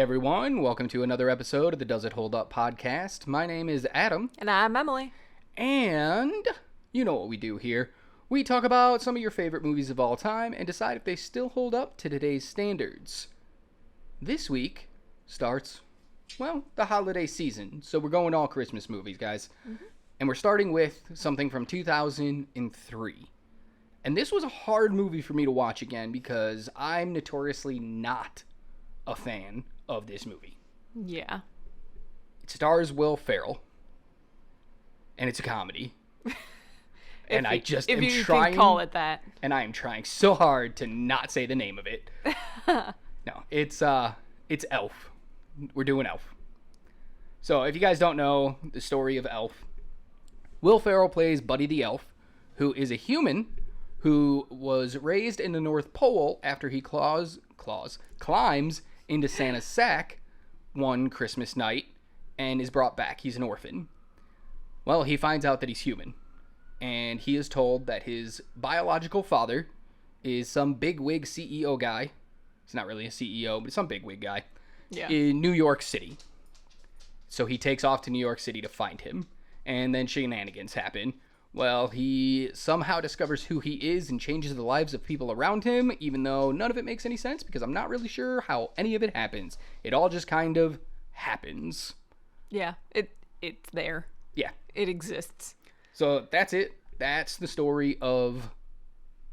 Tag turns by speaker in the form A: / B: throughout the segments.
A: everyone, welcome to another episode of the Does It Hold Up podcast. My name is Adam.
B: And I'm Emily.
A: And you know what we do here. We talk about some of your favorite movies of all time and decide if they still hold up to today's standards. This week starts, well, the holiday season. So we're going all Christmas movies, guys. Mm-hmm. And we're starting with something from 2003. And this was a hard movie for me to watch again because I'm notoriously not a fan of this movie.
B: Yeah.
A: It stars Will Ferrell. And it's a comedy. And I just am trying.
B: Can call it that.
A: And I am trying so hard to not say the name of it. No, it's Elf. We're doing Elf. So if you guys don't know the story of Elf, Will Ferrell plays Buddy the Elf, who is a human who was raised in the North Pole after he climbs into Santa's sack one Christmas night and is brought back. He's an orphan. Well, he finds out that he's human, and he is told that his biological father is some bigwig CEO guy. He's not really a CEO, but some bigwig guy in New York City. So he takes off to New York City to find him, and then shenanigans happen. Well, he somehow discovers who he is and changes the lives of people around him, even though none of it makes any sense because I'm not really sure how any of it happens. It all just kind of happens.
B: Yeah, it's there.
A: Yeah.
B: It exists.
A: So that's it. That's the story of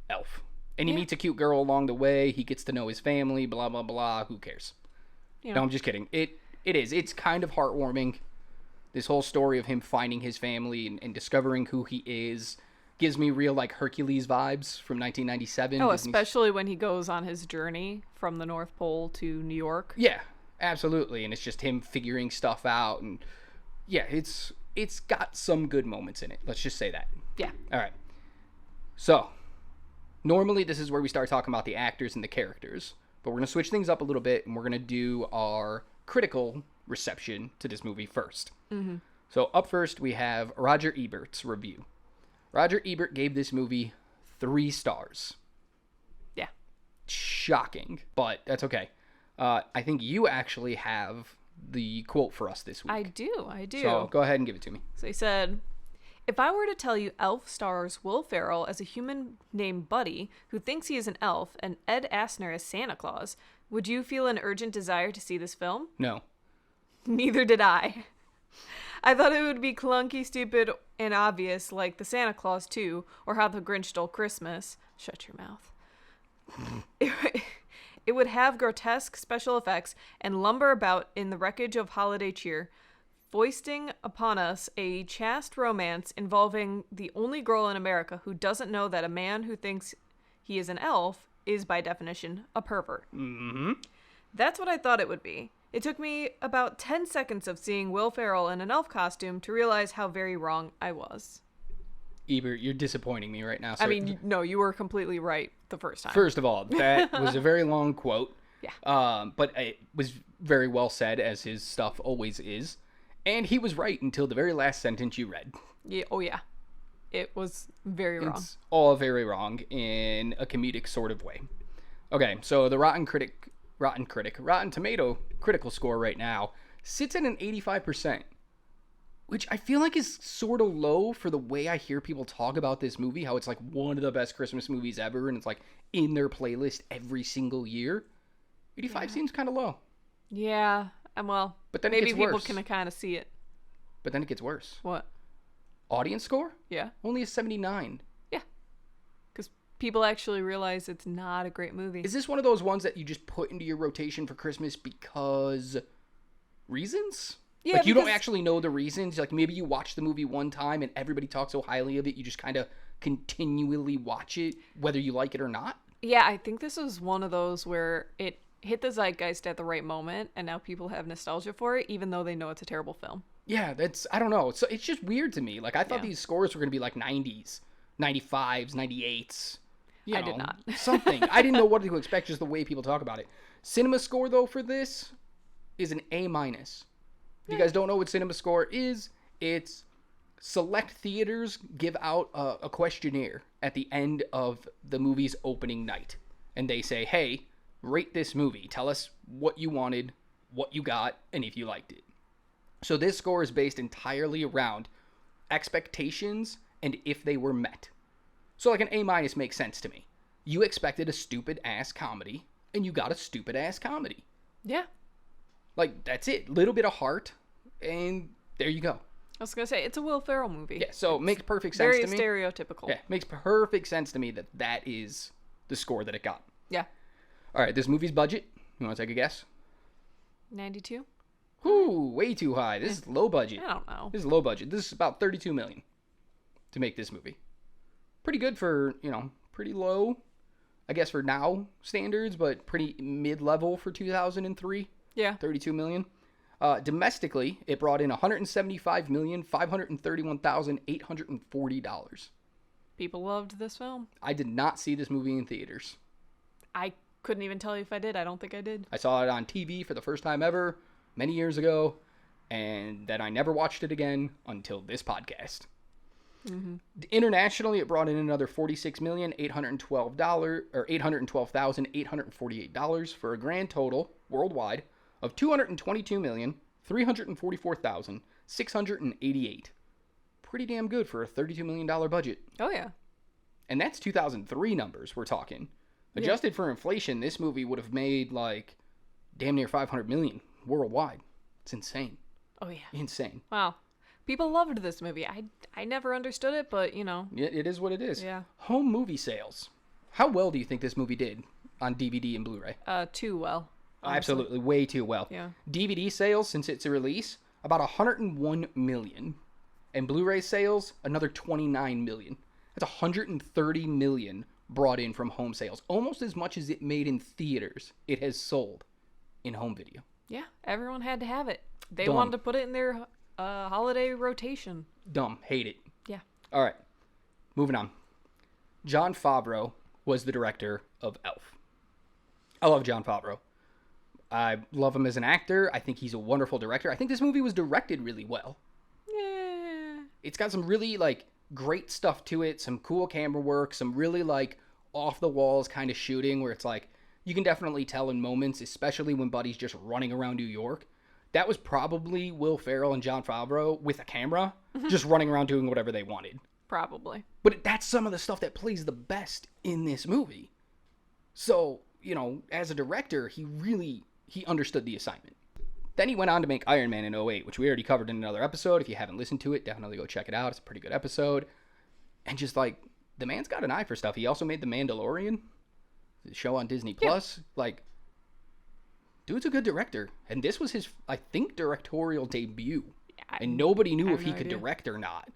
A: Elf. And he meets a cute girl along the way. He gets to know his family, blah, blah, blah. Who cares? No, I'm just kidding. It is. It's kind of heartwarming. This whole story of him finding his family and discovering who he is gives me real, like, Hercules vibes from 1997.
B: Oh, especially when he goes on his journey from the North Pole to New York.
A: Yeah, absolutely. And it's just him figuring stuff out. And, yeah, it's got some good moments in it. Let's just say that.
B: Yeah.
A: All right. So, normally this is where we start talking about the actors and the characters. But we're going to switch things up a little bit, and we're going to do our critical reception to this movie first. Mm-hmm. So up first, we have Roger Ebert's review. Roger Ebert gave this movie 3 stars.
B: Yeah.
A: Shocking, but that's okay. I think you actually have the quote for us this week.
B: I do.
A: So go ahead and give it to me.
B: So he said, "If I were to tell you Elf stars Will Ferrell as a human named Buddy, who thinks he is an elf, and Ed Asner as Santa Claus, would you feel an urgent desire to see this film?"
A: No.
B: Neither did I. I thought it would be clunky, stupid, and obvious, like the Santa Claus 2, or How the Grinch Stole Christmas. Shut your mouth. It would have grotesque special effects and lumber about in the wreckage of holiday cheer, foisting upon us a chaste romance involving the only girl in America who doesn't know that a man who thinks he is an elf is, by definition, a pervert.
A: Mm-hmm.
B: That's what I thought it would be. It took me about 10 seconds of seeing Will Ferrell in an elf costume to realize how very wrong I was.
A: Ebert, you're disappointing me right now.
B: I mean, no, you were completely right the first time.
A: First of all, that was a very long quote.
B: Yeah.
A: But it was very well said, as his stuff always is. And he was right until the very last sentence you read.
B: Yeah. Oh, yeah. It was very wrong.
A: It's all very wrong in a comedic sort of way. Okay, so the Rotten Tomato critical score right now sits at an 85%, which I feel like is sort of low for the way I hear people talk about this movie, how it's like one of the best Christmas movies ever, and it's like in their playlist every single year. 85 seems kind of low.
B: Yeah, well,
A: but then
B: maybe
A: it gets
B: people
A: worse.
B: can kind of see it.
A: But then it gets worse.
B: What?
A: Audience score?
B: Yeah.
A: Only a 79.
B: Yeah. Because people actually realize it's not a great movie.
A: Is this one of those ones that you just put into your rotation for Christmas because reasons?
B: Yeah,
A: like you don't actually know the reasons. Like maybe you watch the movie one time and everybody talks so highly of it, you just kind of continually watch it, whether you like it or not.
B: Yeah, I think this was one of those where it hit the zeitgeist at the right moment, and now people have nostalgia for it, even though they know it's a terrible film.
A: Yeah, I don't know. So it's just weird to me. Like I thought these scores were going to be like 90s, 95s, 98s.
B: I did not.
A: Something. I didn't know what to expect, just the way people talk about it. Cinema score, though, for this is an A-. If you guys don't know what cinema score is, it's select theaters give out a questionnaire at the end of the movie's opening night. And they say, hey, rate this movie. Tell us what you wanted what you got and if you liked it. So this score is based entirely around expectations and if they were met. So like an A- makes sense to me. You expected a stupid ass comedy and you got a stupid ass comedy.
B: Yeah.
A: Like, that's it. Little bit of heart, and there you go.
B: I was going to say, it's a Will Ferrell movie.
A: Yeah, so it makes perfect sense to me.
B: Very stereotypical.
A: Yeah, makes perfect sense to me that that is the score that it got.
B: Yeah.
A: All right, this movie's budget. You want to take a guess?
B: 92?
A: Ooh, way too high. This is low budget.
B: I don't know.
A: This is low budget. This is about $32 million to make this movie. Pretty good for, pretty low, I guess, for now standards, but pretty mid-level for 2003.
B: Yeah.
A: $32 million. Domestically, it brought in $175,531,840.
B: People loved this film.
A: I did not see this movie in theaters.
B: I couldn't even tell you if I did. I don't think I did.
A: I saw it on TV for the first time ever many years ago, and then I never watched it again until this podcast. Mm-hmm. Internationally, it brought in another $812,848 for a grand total worldwide of $222,344,688. Pretty damn good for a $32 million budget.
B: Oh, yeah.
A: And that's 2003 numbers we're talking. Adjusted for inflation, this movie would have made like damn near $500 million worldwide. It's insane.
B: Oh, yeah.
A: Insane.
B: Wow. People loved this movie. I never understood it, but,
A: It is what it is.
B: Yeah.
A: Home movie sales. How well do you think this movie did on DVD and Blu-ray?
B: Too well. Honestly.
A: Absolutely. Way too well.
B: Yeah.
A: DVD sales, since its release, about 101 million. And Blu-ray sales, another 29 million. That's 130 million brought in from home sales. Almost as much as it made in theaters, it has sold in home video.
B: Yeah. Everyone had to have it. They
A: Dumb.
B: wanted to put it in their holiday rotation.
A: Dumb. Hate it.
B: Yeah.
A: All right. Moving on. Jon Favreau was the director of Elf. I love Jon Favreau. I love him as an actor. I think he's a wonderful director. I think this movie was directed really well.
B: Yeah.
A: It's got some really, great stuff to it. Some cool camera work. Some really, off-the-walls kind of shooting where it's you can definitely tell in moments, especially when Buddy's just running around New York. That was probably Will Ferrell and Jon Favreau with a camera, just running around doing whatever they wanted.
B: Probably.
A: But that's some of the stuff that plays the best in this movie. So, as a director, he understood the assignment. Then he went on to make Iron Man in 2008, which we already covered in another episode. If you haven't listened to it, definitely go check it out. It's a pretty good episode. And just, the man's got an eye for stuff. He also made The Mandalorian, the show on Disney+. Plus. Dude's a good director. And this was his, I think, directorial debut. And nobody knew if he could direct or not.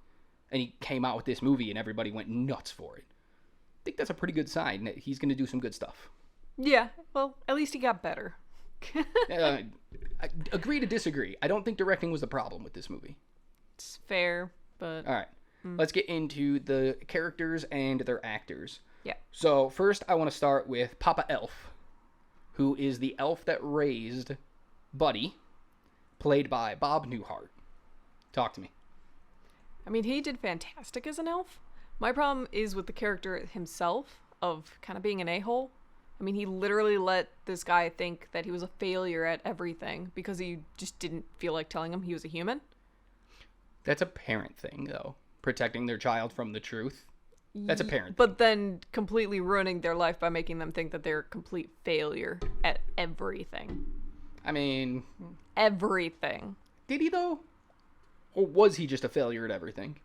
A: And he came out with this movie and everybody went nuts for it. I think that's a pretty good sign that he's going to do some good stuff.
B: Yeah. Well, at least he got better.
A: I agree to disagree. I don't think directing was the problem with this movie.
B: It's fair, but...
A: All right. Let's get into the characters and their actors.
B: Yeah.
A: So first I want to start with Papa Elf, who is the elf that raised Buddy, played by Bob Newhart. Talk to me.
B: I mean, he did fantastic as an elf. My problem is with the character himself of kind of being an a-hole. I mean, he literally let this guy think that he was a failure at everything because he just didn't feel like telling him he was a human.
A: That's a parent thing, though. Protecting their child from the truth. That's a parent thing.
B: But then completely ruining their life by making them think that they're a complete failure at everything.
A: I mean...
B: Everything.
A: Did he, though? Or was he just a failure at everything?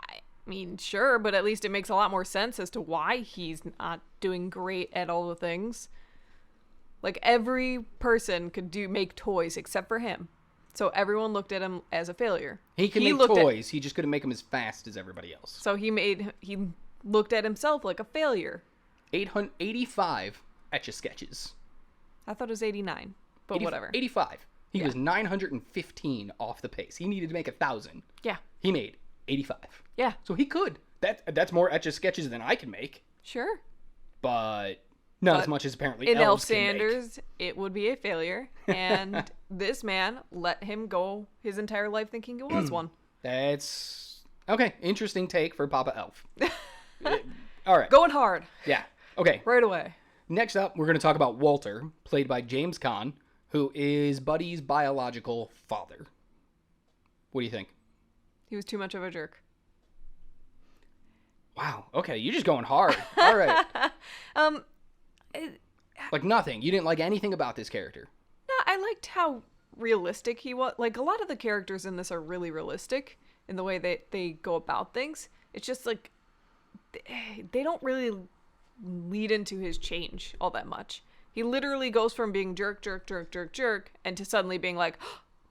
B: I mean, sure, but at least it makes a lot more sense as to why he's not doing great at all the things. Every person could make toys except for him. So everyone looked at him as a failure.
A: He could make toys, he just couldn't make them as fast as everybody else.
B: So he looked at himself like a failure.
A: 85 Etch-a-Sketches.
B: I thought it was 89, but whatever.
A: 85. He was 915 off the pace. He needed to make 1,000.
B: Yeah.
A: He made 85.
B: Yeah.
A: So he could. That's more Etch-a-Sketches than I can make.
B: Sure.
A: But not as much as apparently
B: in
A: elves
B: elf
A: can
B: standards, it would be a failure. And this man let him go his entire life thinking it was one.
A: That's... Okay, interesting take for Papa Elf. All right.
B: Going hard.
A: Yeah. Okay.
B: Right away.
A: Next up, we're going to talk about Walter, played by James Caan, who is Buddy's biological father. What do you think?
B: He was too much of a jerk.
A: Wow. Okay, you're just going hard. All right. Like nothing. You didn't like anything about this character.
B: No, I liked how realistic he was. Like, a lot of the characters in this are really realistic in the way they go about things. It's just like they don't really lead into his change all that much. He literally goes from being jerk, and to suddenly being like,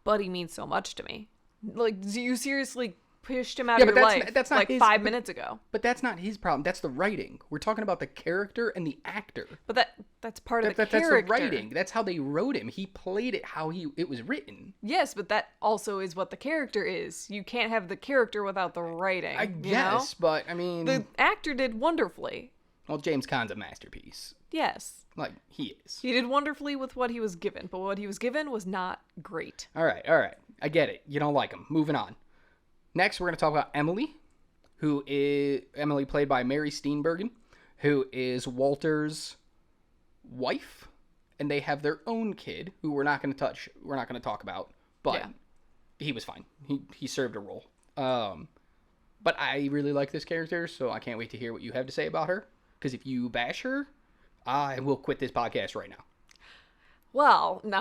B: Buddy means so much to me. Like, you seriously pushed him out of your life
A: that's not
B: like
A: his,
B: 5 minutes ago.
A: But that's not his problem. That's the writing. We're talking about the character and the actor.
B: But that's part of the character.
A: That's the writing. That's how they wrote him. He played it how it was written.
B: Yes, but that also is what the character is. You can't have the character without the writing.
A: I guess, but I mean...
B: The actor did wonderfully.
A: Well, James Caan's a masterpiece.
B: Yes.
A: Like, he is.
B: He did wonderfully with what he was given, but what he was given was not great.
A: All right. I get it. You don't like him. Moving on. Next, we're going to talk about Emily, who is Emily played by Mary Steenburgen, who is Walter's wife, and they have their own kid, who we're not going to talk about, but he was fine. He served a role. But I really like this character, so I can't wait to hear what you have to say about her, because if you bash her, I will quit this podcast right now.
B: Well, no.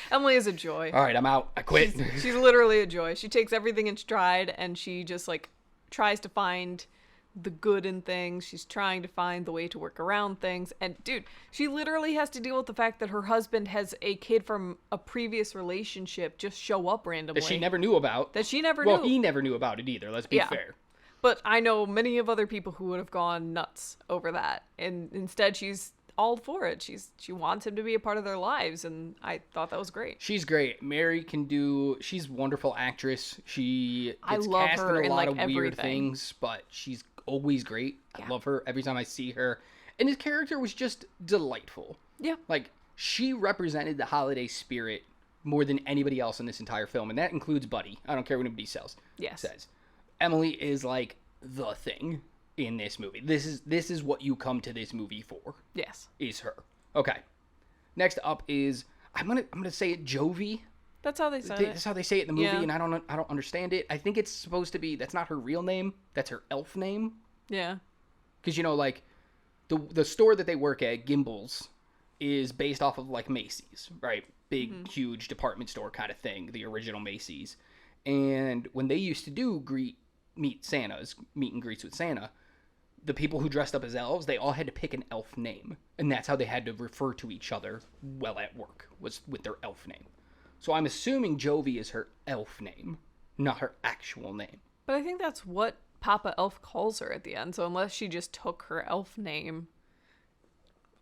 B: Emily is a joy.
A: All right, I'm out. I quit.
B: She's literally a joy. She takes everything in stride, and she just, like, tries to find the good in things. She's trying to find the way to work around things. And, dude, she literally has to deal with the fact that her husband has a kid from a previous relationship just show up randomly.
A: That she never knew about.
B: Well,
A: he never knew about it either. Let's be fair.
B: But I know many of other people who would have gone nuts over that. And instead, she's all for it. She wants him to be a part of their lives, and I thought that was great.
A: She's great. Mary she's a wonderful actress. She gets cast in a lot of weird things, but she's always great. Yeah. I love her every time I see her. And his character was just delightful. Yeah. Like, she represented the holiday spirit more than anybody else in this entire film, and that includes Buddy. I don't care what anybody says. Emily is like the thing in this movie. This is what you come to this movie for. Yes. Is her. Okay. Next up is I'm gonna say it Jovi.
B: That's how they say it.
A: That's how they say it in the movie, and I don't understand it. I think it's supposed to be that's not her real name. That's her elf name. Yeah. Because like the store that they work at, Gimbel's, is based off of like Macy's, right? Big, huge department store kind of thing. The original Macy's, and when they used to do meet and greets with Santa, the people who dressed up as elves, they all had to pick an elf name. And that's how they had to refer to each other while at work, was with their elf name. So I'm assuming Jovi is her elf name, not her actual name.
B: But I think that's what Papa Elf calls her at the end. So unless she just took her elf name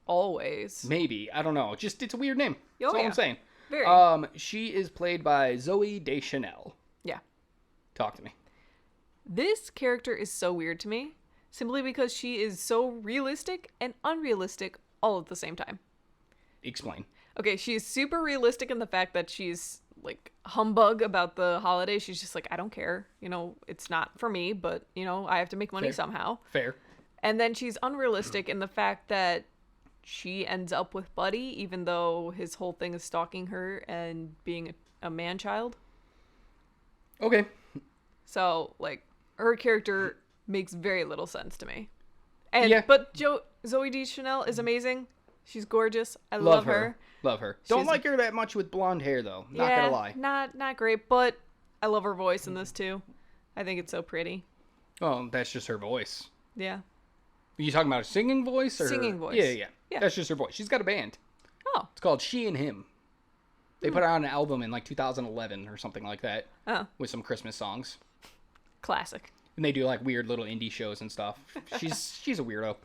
B: always.
A: Maybe. I don't know. Just, it's a weird name. That's all I'm saying.
B: Very.
A: She is played by Zooey Deschanel. Yeah. Talk to me.
B: This character is so weird to me, simply because she is so realistic and unrealistic all at the same time. Explain. Okay, she's super realistic in the fact that she's, like, humbug about the holiday. She's just like, I don't care. It's not for me, but, I have to make money somehow. Fair. And then she's unrealistic in the fact that she ends up with Buddy, even though his whole thing is stalking her and being a man-child. Okay. So, like, her character makes very little sense to me. But Zooey Deschanel is amazing. She's gorgeous. I love her.
A: Love her. Don't like her that much with blonde hair, though. Not gonna lie.
B: Not great, but I love her voice in this, too. I think it's so pretty.
A: Oh, that's just her voice.
B: Yeah.
A: Are you talking about a singing voice? Or
B: singing voice.
A: Yeah. That's just her voice. She's got a band. Oh. It's called She and Him. They put out an album in, like, 2011 or something like that. Oh. With some Christmas songs.
B: Classic.
A: And they do, like, weird little indie shows and stuff. She's a weirdo.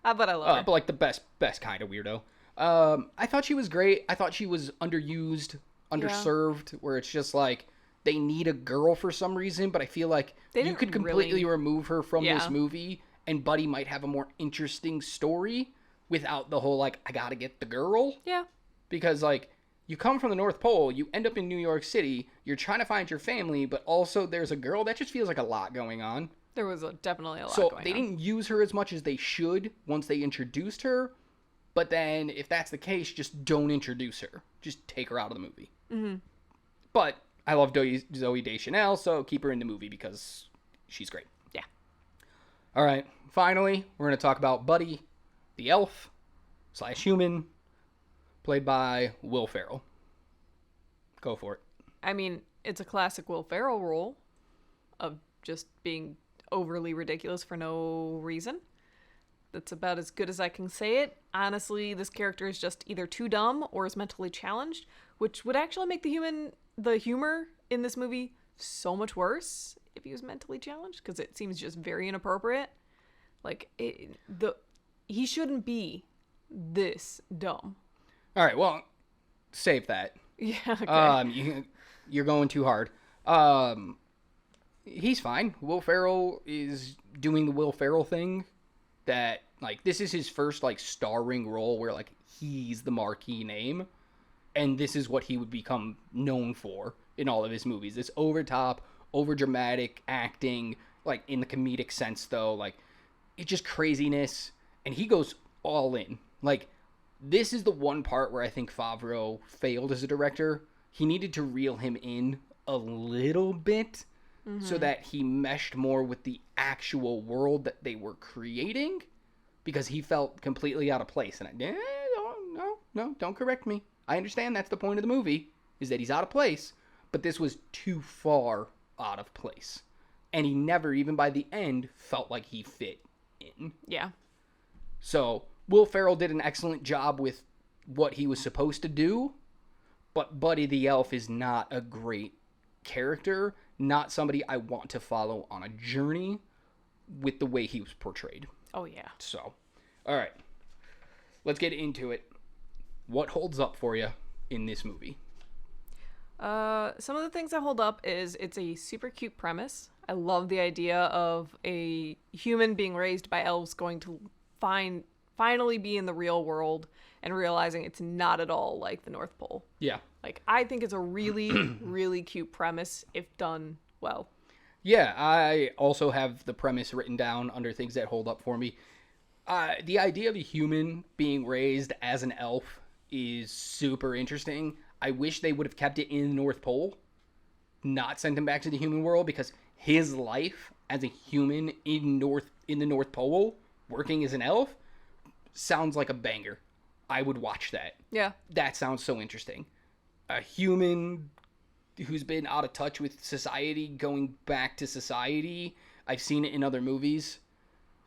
B: But I love her.
A: But, like, the best kind of weirdo. I thought she was great. I thought she was underused, underserved, where it's just, like, they need a girl for some reason, but I feel like you could completely remove her from this movie, and Buddy might have a more interesting story without the whole, like, I gotta get the girl. Yeah. Because, like, you come from the North Pole, you end up in New York City, you're trying to find your family, but also there's a girl. That just feels like a lot going on.
B: There was definitely a lot going on.
A: So they didn't use her as much as they should once they introduced her, But then, if that's the case, just don't introduce her. Just take her out of the movie.
B: Mm-hmm.
A: But I love Zooey Deschanel, so keep her in the movie because she's great.
B: Yeah.
A: All right. Finally, we're going to talk about Buddy, the elf / human, played by Will Ferrell. Go for it.
B: I mean, it's a classic Will Ferrell role of just being overly ridiculous for no reason. That's about as good as I can say it. Honestly, this character is just either too dumb or is mentally challenged, which would actually make the humor in this movie so much worse if he was mentally challenged, because it seems just very inappropriate. Like, he shouldn't be this dumb.
A: All right, well, save that.
B: Yeah, okay.
A: You're going too hard. He's fine. Will Ferrell is doing the Will Ferrell thing. That, like, this is his first, like, starring role where, like, he's the marquee name. And this is what he would become known for in all of his movies. This over-top, over-dramatic acting, like, in the comedic sense, though. Like, it's just craziness. And he goes all in. Like, this is the one part where I think Favreau failed as a director. He needed to reel him in a little bit so that he meshed more with the actual world that they were creating, because he felt completely out of place. And don't correct me. I understand that's the point of the movie, is that he's out of place, but this was too far out of place. And he never, even by the end, felt like he fit in.
B: Yeah.
A: So Will Ferrell did an excellent job with what he was supposed to do, but Buddy the Elf is not a great character, not somebody I want to follow on a journey with the way he was portrayed.
B: Oh, yeah.
A: So, all right. Let's get into it. What holds up for you in this movie?
B: Some of the things that hold up is it's a super cute premise. I love the idea of a human being raised by elves going to finally be in the real world and realizing it's not at all like the North Pole.
A: Yeah.
B: Like, I think it's a really, really cute premise if done well.
A: Yeah, I also have the premise written down under things that hold up for me. The idea of a human being raised as an elf is super interesting. I wish they would have kept it in the North Pole, not sent him back to the human world, because his life as a human in the North Pole, working as an elf, sounds like a banger. I would watch that.
B: Yeah.
A: That sounds so interesting. A human who's been out of touch with society going back to society. I've seen it in other movies.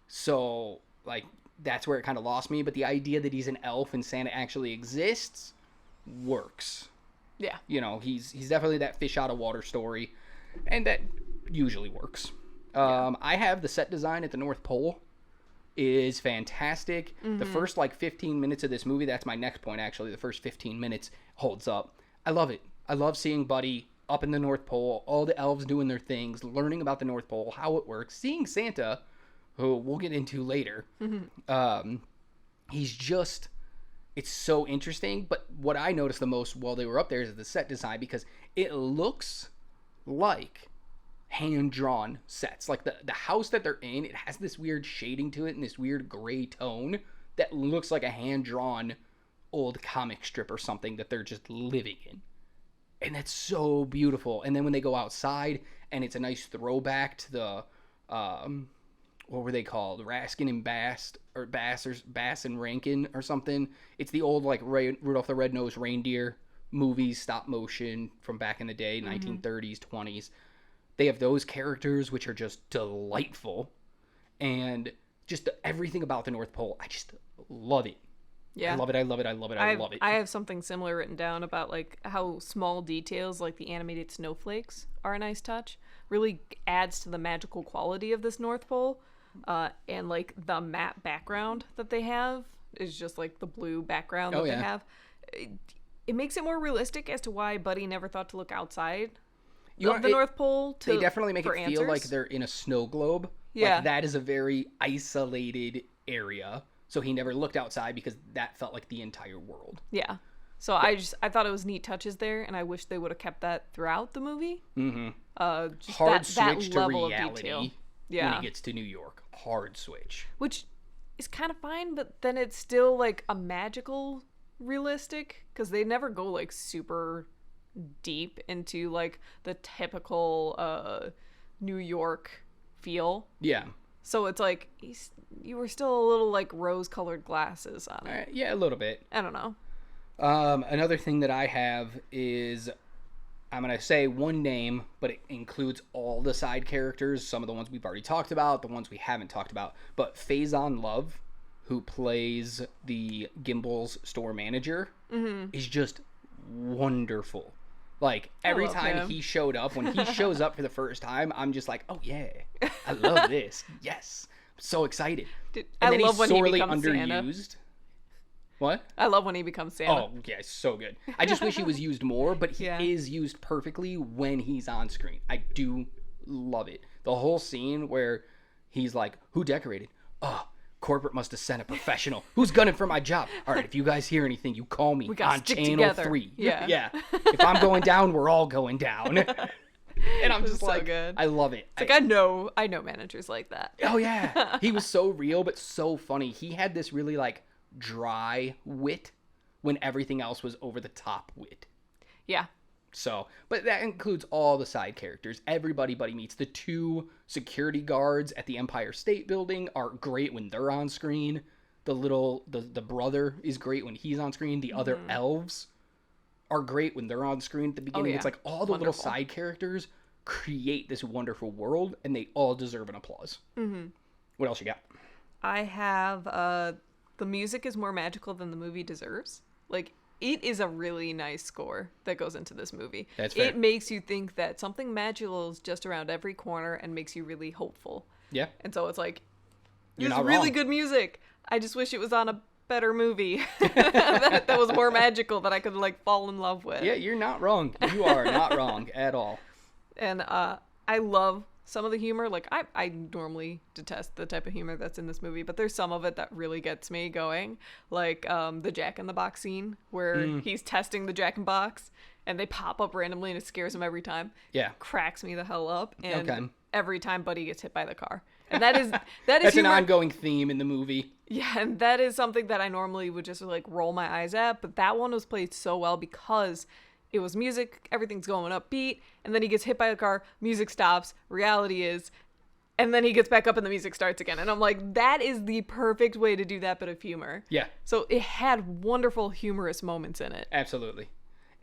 A: So, like, that's where it kind of lost me. But the idea that he's an elf and Santa actually exists works.
B: Yeah.
A: You know, he's definitely that fish out of water story. And that usually works. I have the set design at the North Pole is fantastic. The first, like, 15 minutes of this movie, that's my next point, actually. The first 15 minutes holds up. I love it. I love seeing Buddy up in the North Pole, all the elves doing their things, learning about the North Pole, how it works, seeing Santa, who we'll get into later. He's just, it's so interesting. But what I noticed the most while they were up there is the set design, because it looks like hand-drawn sets. Like the house that they're in, it has this weird shading to it and this weird gray tone that looks like a hand-drawn old comic strip or something that they're just living in. And that's so beautiful. And then when they go outside and it's a nice throwback to the what were they called? Raskin and Bass, or Bass and Rankin or something. It's the old, like, Rudolph the Red-Nosed Reindeer movies, stop motion from back in the day, 1930s, 20s. They have those characters, which are just delightful. And just everything about the North Pole, I just love it.
B: Yeah.
A: I love it. I love it. I love it. I love it.
B: I have something similar written down about, like, how small details like the animated snowflakes are a nice touch. Really adds to the magical quality of this North Pole. And, like, the map background that they have is just, like, the blue background that they have. It makes it more realistic as to why Buddy never thought to look outside of the North Pole.
A: They definitely make it feel like they're in a snow globe.
B: Yeah.
A: Like, that is a very isolated area. So he never looked outside because that felt like the entire world.
B: Yeah. So I thought it was neat touches there, and I wish they would have kept that throughout the movie. Just
A: Hard
B: that
A: switch to
B: level
A: reality
B: of detail.
A: when he gets to New York. Hard switch.
B: Which is kind of fine, but then it's still like a magical realistic, because they never go like super deep into like the typical New York feel.
A: Yeah.
B: So it's like you were still a little like rose-colored glasses on it.
A: Yeah, a little bit.
B: I don't know.
A: Another thing that I have is, I'm going to say one name, but it includes all the side characters, some of the ones we've already talked about, the ones we haven't talked about. But Faison Love, who plays the Gimbel's store manager, is just wonderful. Like, every time he showed up, when he shows up for the first time, I'm just like, oh yeah, I love this. Yes. I'm so excited.
B: Dude,
A: And
B: I love when he becomes
A: underused.
B: Santa.
A: What?
B: I love when he becomes Santa.
A: Oh, yeah, so good. I just wish he was used more, but he
B: Yeah.
A: is used perfectly when he's on screen. I do love it. The whole scene where he's like, who decorated? Oh, corporate must have sent a professional. Who's gunning for my job? All right, if you guys hear anything, you call me on channel
B: together.
A: 3.
B: Yeah.
A: Yeah. If I'm going down, we're all going down. And I'm just
B: so
A: like,
B: good.
A: I love it.
B: It's like, I know managers like that.
A: Oh, yeah. He was so real, but so funny. He had this really, like, dry wit when everything else was over the top wit.
B: Yeah.
A: So, but that includes all the side characters. Everybody Buddy meets. The 2 security guards at the Empire State Building are great when they're on screen. The brother is great when he's on screen. The other elves are great when they're on screen at the beginning.
B: yeah.
A: It's like all the little side characters create this wonderful world, and they all deserve an applause. What else you got?
B: I have the music is more magical than the movie deserves. Like, it is a really nice score that goes into this movie.
A: That's fair.
B: It makes you think that something magical is just around every corner and makes you really hopeful.
A: Yeah.
B: And so it's like,
A: You're
B: there's
A: not
B: really
A: wrong.
B: good music. I just wish it was on a better movie that was more magical that I could like fall in love with.
A: Yeah, you're not wrong. You are not wrong at all.
B: And I love some of the humor. Like, I normally detest the type of humor that's in this movie, but there's some of it that really gets me going. Like the Jack in the Box scene where he's testing the Jack in the Box and they pop up randomly and it scares him every time.
A: Yeah.
B: Cracks me the hell up. And
A: Okay.
B: every time Buddy gets hit by the car. And that is
A: That's
B: humor.
A: an ongoing theme in the movie.
B: Yeah, and that is something that I normally would just like roll my eyes at, but that one was played so well because it was music, everything's going upbeat, and then he gets hit by a car, music stops, reality is, and then he gets back up and the music starts again. And I'm like, that is the perfect way to do that bit of humor.
A: Yeah.
B: So it had wonderful humorous moments in it.
A: Absolutely.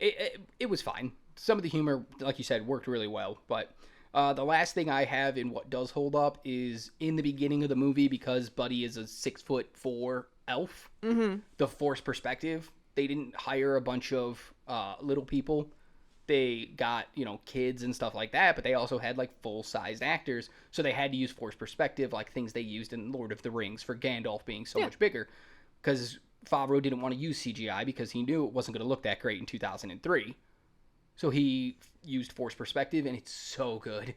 A: It was fine. Some of the humor, like you said, worked really well, but the last thing I have in what does hold up is in the beginning of the movie, because Buddy is a 6'4" elf. The forced perspective. They didn't hire a bunch of little people. They got, kids and stuff like that, but they also had like full-sized actors, so they had to use forced perspective, like things they used in Lord of the Rings for Gandalf being so much bigger, because Favreau didn't want to use CGI because he knew it wasn't going to look that great in 2003. So he used forced perspective, and it's so good.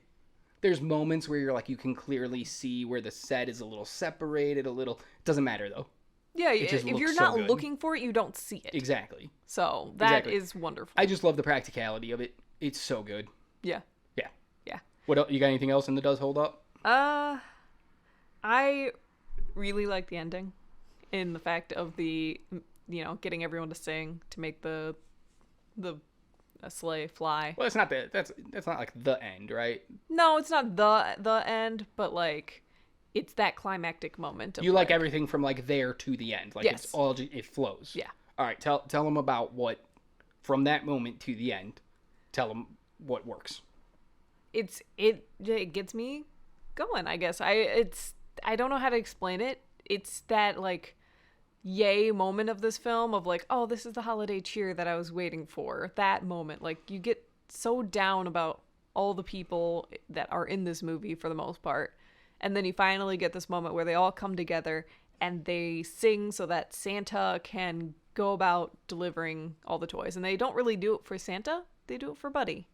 A: There's moments where you're like, you can clearly see where the set is a little separated, it doesn't matter though.
B: Yeah,
A: It just
B: if
A: looks
B: you're
A: so
B: not
A: good.
B: looking for it, you don't see it.
A: Exactly.
B: So that is
A: Exactly.
B: wonderful.
A: I just love the practicality of it. It's so good.
B: Yeah.
A: Yeah.
B: Yeah.
A: What else, you got anything else in the does hold up?
B: I really like the ending in the fact of the, getting everyone to sing to make the sleigh fly.
A: Well, it's not that's not like the end, right?
B: No, it's not the end, but like it's that climactic moment. Of
A: You like everything from like there to the end. Like
B: Yes.
A: it's all it flows.
B: Yeah.
A: All right, tell them about what from that moment to the end. Tell them what works.
B: It gets me going, I guess. I don't know how to explain it. It's that like yay moment of this film of like, oh, this is the holiday cheer that I was waiting for. That moment, like you get so down about all the people that are in this movie for the most part, and then you finally get this moment where they all come together and they sing so that Santa can go about delivering all the toys. And they don't really do it for Santa, they do it for Buddy.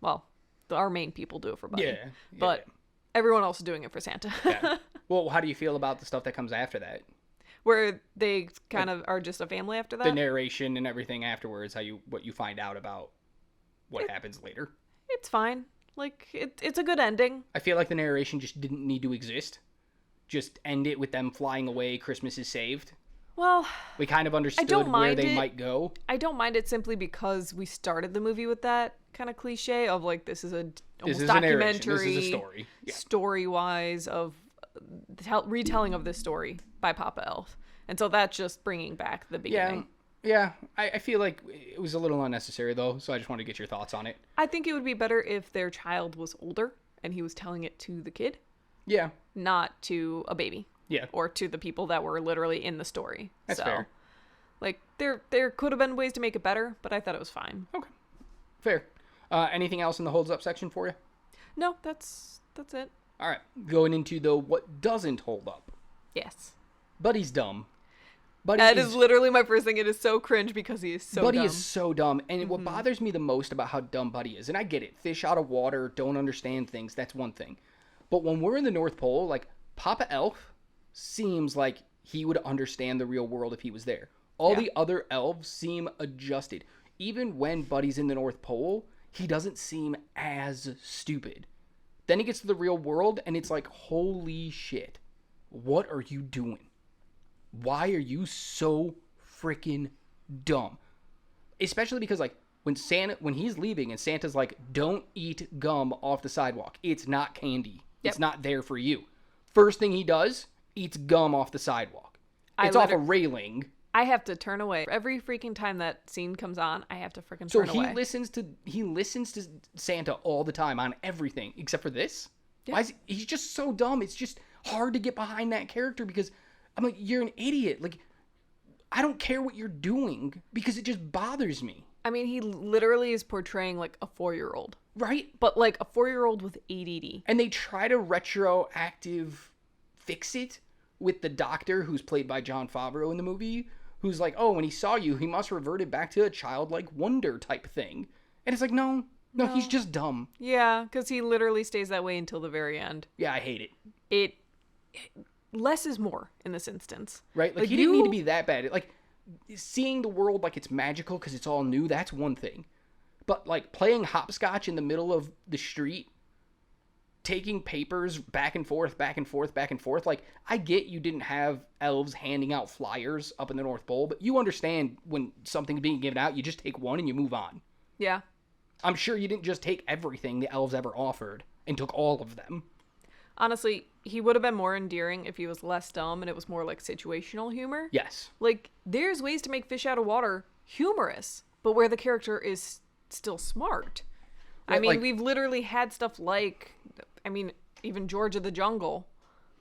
B: Well, our main people do it for Buddy.
A: Yeah.
B: But everyone else is doing it for Santa.
A: Yeah. Well, how do you feel about the stuff that comes after that?
B: Where they kind of are just a family after that.
A: The narration and everything afterwards, what you find out about what happens later.
B: It's fine. Like it's a good ending.
A: I feel like the narration just didn't need to exist. just end it with them flying away, Christmas is saved.
B: Well,
A: We kind of understood where
B: mind
A: they
B: it.
A: might go.
B: I don't mind it simply because we started the movie with that kind of cliche of like this is a almost
A: is a narration.
B: documentary,
A: This is a story. Yeah.
B: story-wise of retelling of this story by Papa Elf, and so that's just bringing back the beginning.
A: Yeah. I feel like it was a little unnecessary though, so I just want to get your thoughts on it.
B: I think it would be better if their child was older and he was telling it to the kid,
A: Yeah.
B: not to a baby.
A: Yeah.
B: Or to the people that were literally in the story.
A: That's fair.
B: Like there could have been ways to make it better, but I thought it was fine.
A: Okay. Fair. Anything else in the holds up section for you?
B: No, that's it.
A: All right. Going into the what doesn't hold up.
B: Yes.
A: Buddy's dumb. Buddy
B: That is literally my first thing. It is so cringe because he is so
A: Buddy
B: dumb.
A: is so dumb. And what bothers me the most about how dumb Buddy is, and I get it, fish out of water, don't understand things, that's one thing. But when we're in the North Pole, like, Papa Elf seems like he would understand the real world if he was there. All the other elves seem adjusted. Even when Buddy's in the North Pole, he doesn't seem as stupid. Then he gets to the real world, and it's like, holy shit. What are you doing? Why are you so freaking dumb? Especially because, like, when he's leaving and Santa's like, don't eat gum off the sidewalk. It's not candy. It's not there for you. First thing he does, eats gum off the sidewalk. It's off a railing.
B: I have to turn away. Every freaking time that scene comes on, I have to freaking
A: So
B: turn away.
A: he listens to Santa all the time on everything except for this.
B: Yeah.
A: He's just so dumb. It's just hard to get behind that character because I'm like, you're an idiot. Like, I don't care what you're doing because it just bothers me.
B: I mean, he literally is portraying like a 4-year-old.
A: Right?
B: But like a 4-year-old with ADD.
A: And they try to retroactive fix it with the doctor who's played by Jon Favreau in the movie, who's like, oh, when he saw you, he must have reverted back to a childlike wonder type thing. And it's like, no, he's just dumb.
B: Yeah, because he literally stays that way until the very end.
A: Yeah, I hate it.
B: Less is more in this instance.
A: Right? Like he didn't need to be that bad. Like, seeing the world like it's magical because it's all new, that's one thing. But, like, playing hopscotch in the middle of the street, taking papers back and forth, like, I get you didn't have elves handing out flyers up in the North Pole, but you understand when something's being given out, you just take one and you move on.
B: Yeah.
A: I'm sure you didn't just take everything the elves ever offered and took all of them.
B: Honestly, he would have been more endearing if he was less dumb and it was more like situational humor.
A: Yes.
B: Like, there's ways to make fish out of water humorous, but where the character is still smart.
A: Yeah,
B: I mean,
A: like,
B: we've literally had stuff like, I mean, even George of the Jungle.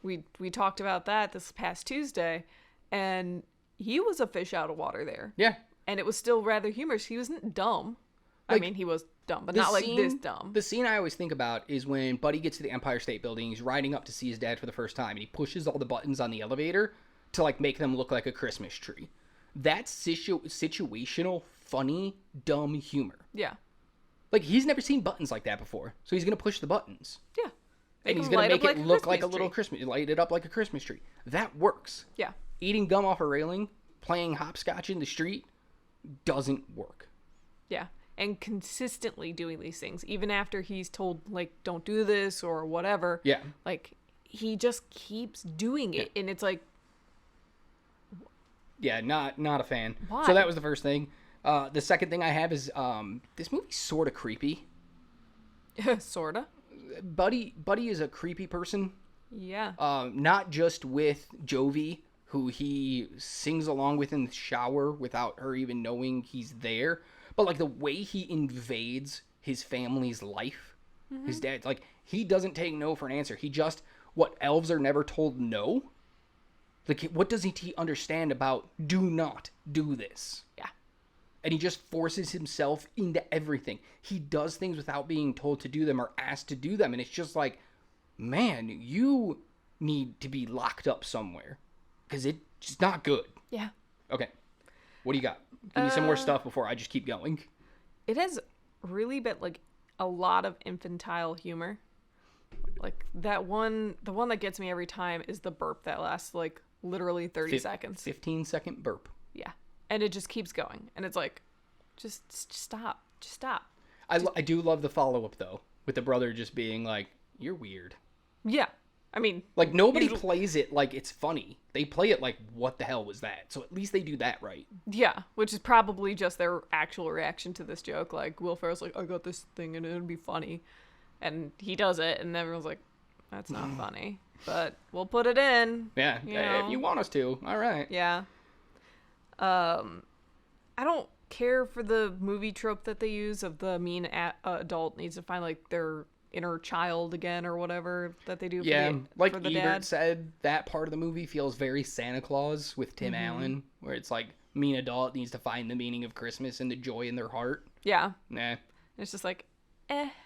B: We talked about that this past Tuesday, and he was a fish out of water there.
A: Yeah.
B: And it was still rather humorous. He wasn't dumb.
A: Like,
B: I mean, he was dumb, but not like this dumb.
A: The scene I always think about is when Buddy gets to the Empire State Building, he's riding up to see his dad for the first time, and he pushes all the buttons on the elevator to, like, make them look like a Christmas tree. That's situational, funny, dumb humor.
B: Yeah.
A: Like, he's never seen buttons like that before, so he's going to push the buttons.
B: Yeah.
A: And he's going to make it look like a little Christmas, light it up like a Christmas tree. That works.
B: Yeah.
A: Eating gum off a railing, playing hopscotch in the street, doesn't work.
B: Yeah. And consistently doing these things, even after he's told, like, don't do this or whatever.
A: Yeah.
B: Like, he just keeps doing it. Yeah. And it's like...
A: Yeah, not a fan.
B: Why?
A: So that was the first thing. The second thing I have is this movie's sort of creepy.
B: Sorta.
A: Buddy is a creepy person.
B: Yeah.
A: Not just with Jovi, who he sings along with in the shower without her even knowing he's there, but like the way he invades his family's life. Mm-hmm. His dad, like, he doesn't take no for an answer. He just, what elves are never told no? Like, what does he understand about do not do this?
B: Yeah.
A: And he just forces himself into everything. He does things without being told to do them or asked to do them. And it's just like, man, you need to be locked up somewhere. Because it's just not good.
B: Yeah.
A: Okay. What do you got? Give me some more stuff before I just keep going.
B: It has really been, like, a lot of infantile humor. Like, the one that gets me every time is the burp that lasts, like, literally 30 seconds.
A: 15-second burp.
B: Yeah. And it just keeps going. And it's like, just stop. Just stop.
A: I do love the follow-up, though, with the brother just being like, you're weird.
B: Yeah. I mean,
A: Like, nobody plays it like it's funny. They play it like, what the hell was that? So at least they do that right.
B: yeah, which is probably just their actual reaction to this joke. Like, Will Ferrell's like, I got this thing and it'll be funny. And he does it, and everyone's like, that's not funny. But we'll put it in.
A: Yeah,
B: You know?
A: if you want us to. All right.
B: Yeah. I don't care for the movie trope that they use of the mean adult needs to find, like, their inner child again or whatever that they do
A: Yeah, like
B: for the
A: Ebert
B: dad.
A: said, that part of the movie feels very Santa Claus with Tim Allen, where it's like, mean adult needs to find the meaning of Christmas and the joy in their heart.
B: Yeah.
A: Nah,
B: It's just like,